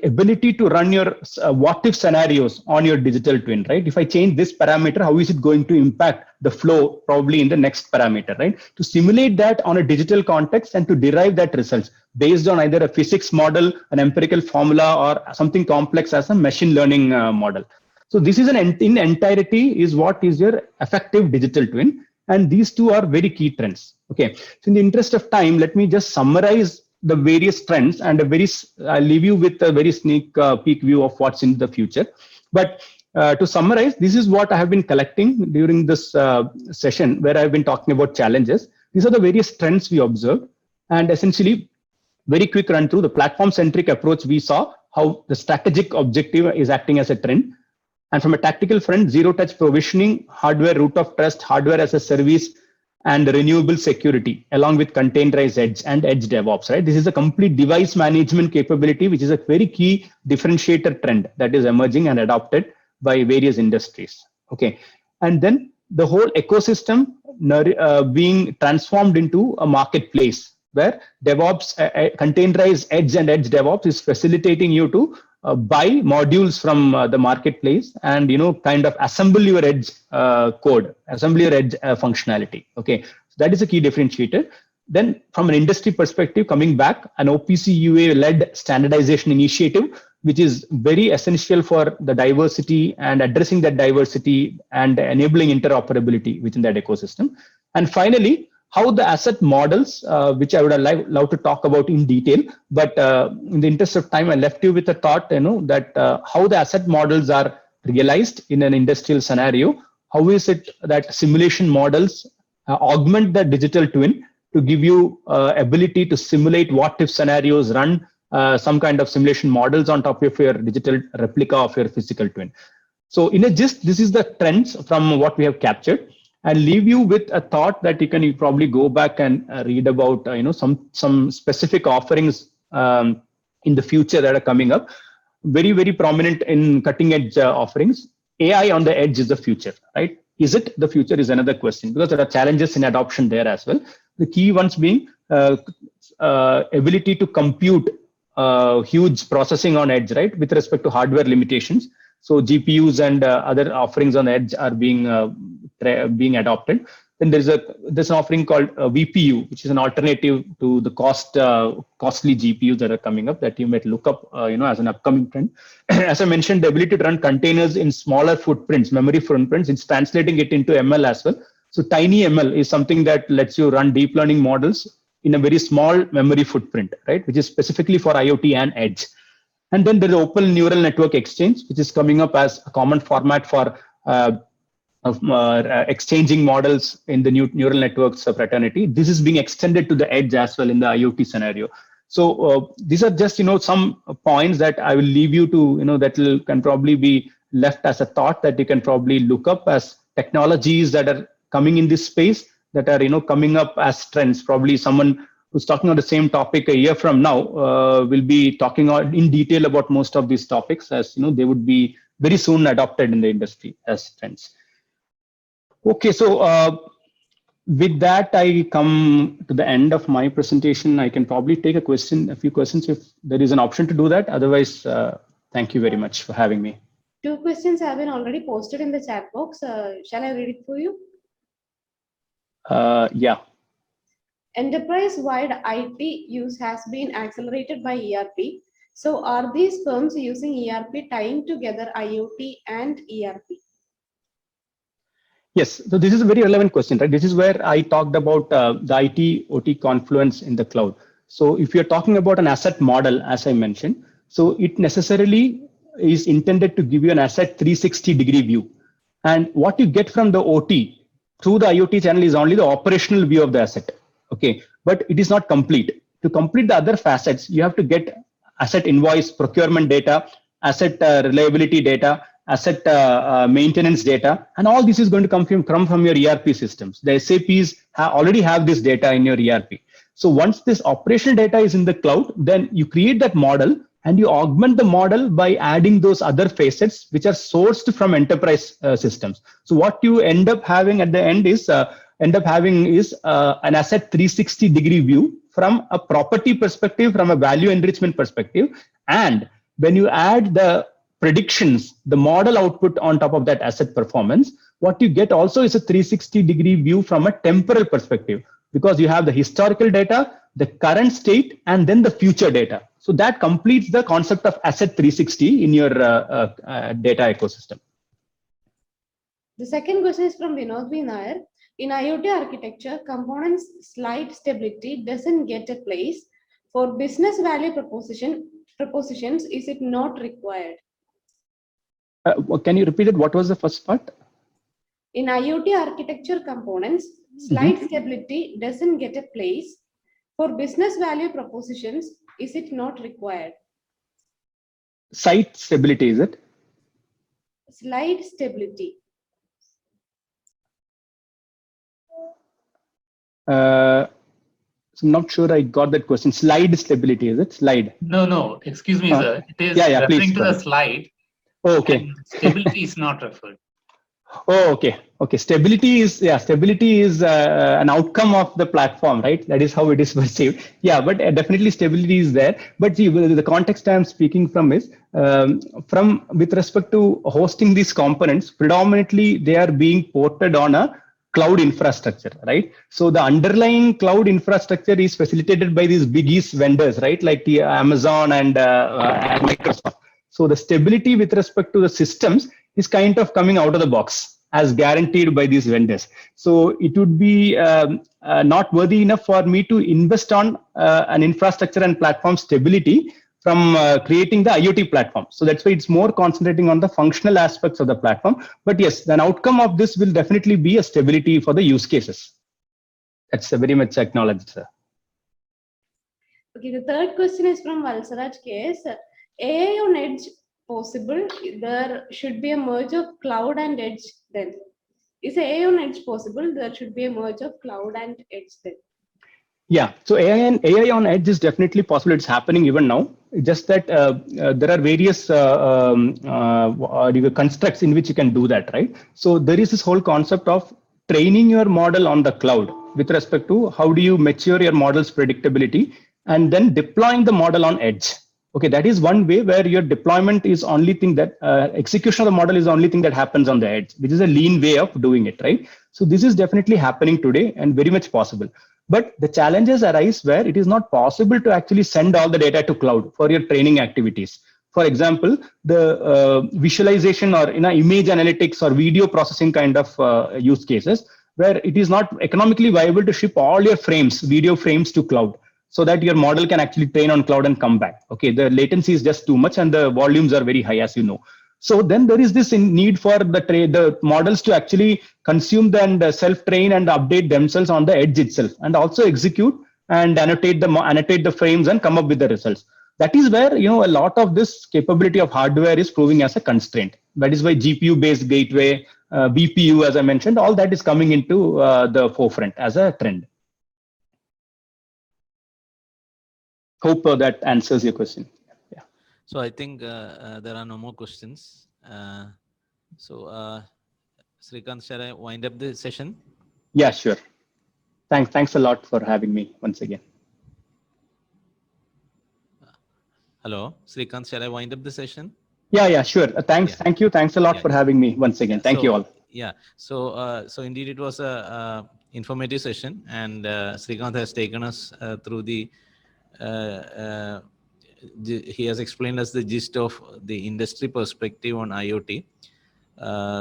ability to run your what if scenarios on your digital twin, right? If I change this parameter, how is it going to impact the flow probably in the next parameter, right? To simulate that on a digital context and to derive that results based on either a physics model, an empirical formula, or something complex as a machine learning model. So this is in entirety is what is your effective digital twin. And these two are very key trends. Okay, so in the interest of time, let me just summarize the various trends and I'll leave you with a very sneak peek view of what's in the future. But to summarize, this is what I have been collecting during this session where I've been talking about challenges. These are the various trends we observed. And essentially, very quick run through the platform-centric approach. We saw how the strategic objective is acting as a trend. And from a tactical front, zero-touch provisioning, hardware root of trust, hardware as a service, and renewable security, along with containerized edge and edge DevOps, right? This is a complete device management capability, which is a very key differentiator trend that is emerging and adopted by various industries. Okay, and then the whole ecosystem being transformed into a marketplace where DevOps, containerized edge and edge DevOps is facilitating you to buy modules from the marketplace and kind of assemble your edge code, assemble your edge functionality. Okay, so that is a key differentiator. Then from an industry perspective, coming back, an OPC UA led standardization initiative, which is very essential for the diversity and addressing that diversity and enabling interoperability within that ecosystem. And finally, how the asset models, which I would love to talk about in detail, but in the interest of time, I left you with a thought, that how the asset models are realized in an industrial scenario. How is it that simulation models augment the digital twin to give you ability to simulate what if scenarios, run some kind of simulation models on top of your digital replica of your physical twin. So in a gist, this is the trends from what we have captured. I'll leave you with a thought that you can probably go back and read about some specific offerings in the future that are coming up. Very, very prominent in cutting edge offerings. AI on the edge is the future, right? Is it the future is another question, because there are challenges in adoption there as well. The key ones being ability to compute huge processing on edge, right, with respect to hardware limitations. So GPUs and other offerings on the edge are being adopted. Then there's an offering called VPU, which is an alternative to the costly GPUs that are coming up that you might look up, as an upcoming trend. As I mentioned, the ability to run containers in smaller footprints, memory footprints, it's translating it into ML as well. So TinyML is something that lets you run deep learning models in a very small memory footprint, right, which is specifically for IoT and edge. And then there's Open Neural Network Exchange, which is coming up as a common format for exchanging models in the neural networks fraternity. This is being extended to the edge as well in the IoT scenario. So these are just some points that I will leave you to that can probably be left as a thought that you can probably look up as technologies that are coming in this space that are coming up as trends. Probably someone who's talking on the same topic a year from now will be talking in detail about most of these topics, as they would be very soon adopted in the industry as trends. Okay, so with that, I come to the end of my presentation. I can probably take a few questions if there is an option to do that. Otherwise, thank you very much for having me. 2 questions have been already posted in the chat box. Shall I read it for you? Yeah. Enterprise-wide IT use has been accelerated by ERP. So are these firms using ERP tying together IoT and ERP? Yes, so this is a very relevant question, right? This is where I talked about the IT-OT confluence in the cloud. So if you're talking about an asset model, as I mentioned, so it necessarily is intended to give you an asset 360-degree view. And what you get from the OT through the IoT channel is only the operational view of the asset. Okay, but it is not complete. To complete the other facets, you have to get asset invoice, procurement data, asset reliability data, asset maintenance data, and all this is going to come from your ERP systems. The SAPs already have this data in your ERP. So once this operational data is in the cloud, then you create that model and you augment the model by adding those other facets which are sourced from enterprise systems. So what you end up having at the end is an asset 360-degree view from a property perspective, from a value enrichment perspective. And when you add the predictions, the model output on top of that asset performance, what you get also is a 360-degree view from a temporal perspective, because you have the historical data, the current state, and then the future data. So that completes the concept of asset 360 in your data ecosystem. The second question is from Vinod B. Nair. In IoT architecture, components slide stability doesn't get a place. For business value propositions, is it not required? Can you repeat it? What was the first part? In IoT architecture components, slide stability doesn't get a place. For business value propositions, is it not required? Site stability, is it? Slide stability. So I'm not sure I got that question. Slide stability, is it? Slide. No, excuse me, sir. It is referring to the slide. Oh, okay. And stability is not referred. Oh, okay. Okay. Stability is an outcome of the platform, right? That is how it is perceived. Yeah, but definitely stability is there. But see, the context I'm speaking from is from with respect to hosting these components, predominantly they are being ported on a cloud infrastructure, right? So the underlying cloud infrastructure is facilitated by these biggies vendors, right? Like the Amazon and Microsoft. So the stability with respect to the systems is kind of coming out of the box as guaranteed by these vendors. So it would be not worthy enough for me to invest on an infrastructure and platform stability from creating the IoT platform. So that's why it's more concentrating on the functional aspects of the platform. But yes, an outcome of this will definitely be a stability for the use cases. That's very much acknowledged, sir. Okay, the third question is from Valsaraj K.S. AI on edge possible? There should be a merge of cloud and edge then. Is AI on edge possible? There should be a merge of cloud and edge then. Yeah, so AI on edge is definitely possible. It's happening even now. It's just that there are various constructs in which you can do that, right? So there is this whole concept of training your model on the cloud with respect to how do you mature your model's predictability and then deploying the model on edge. Okay, that is one way where your deployment is only thing that execution of the model is the only thing that happens on the edge, which is a lean way of doing it, right? So this is definitely happening today and very much possible. But the challenges arise where it is not possible to actually send all the data to cloud for your training activities. For example, the visualization or image analytics or video processing kind of use cases where it is not economically viable to ship all your frames, video frames to cloud so that your model can actually train on cloud and come back. Okay, the latency is just too much and the volumes are very high, as you know. So then there is this need for the models to actually consume and self-train and update themselves on the edge itself, and also execute and annotate the frames and come up with the results. That is where a lot of this capability of hardware is proving as a constraint. That is why GPU-based gateway, BPU, as I mentioned, all that is coming into the forefront as a trend. Hope that answers your question. Yeah. So I think there are no more questions. Srikanth, shall I wind up the session? Yeah, sure. Thanks a lot for having me once again. Hello, Srikanth, shall I wind up the session? Yeah, sure. Thanks. Yeah. Thank you. Thanks a lot for having me once again. Thank you all. Yeah. So indeed, it was a informative session, and Srikanth has taken us through he has explained us the gist of the industry perspective on IoT.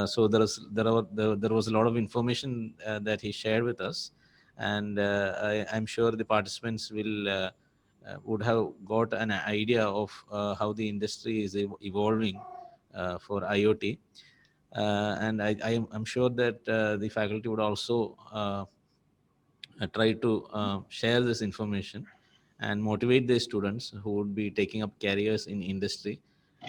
So there was a lot of information that he shared with us, and I'm sure the participants would have got an idea of how the industry is evolving for IoT. And I'm sure that the faculty would also try to share this information and motivate their students who would be taking up careers in industry,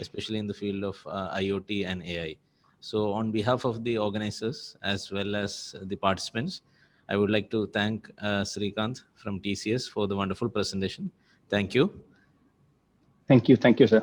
especially in the field of IoT and AI. So on behalf of the organizers as well as the participants, I would like to thank Srikanth from TCS for the wonderful presentation. Thank you. Thank you, sir.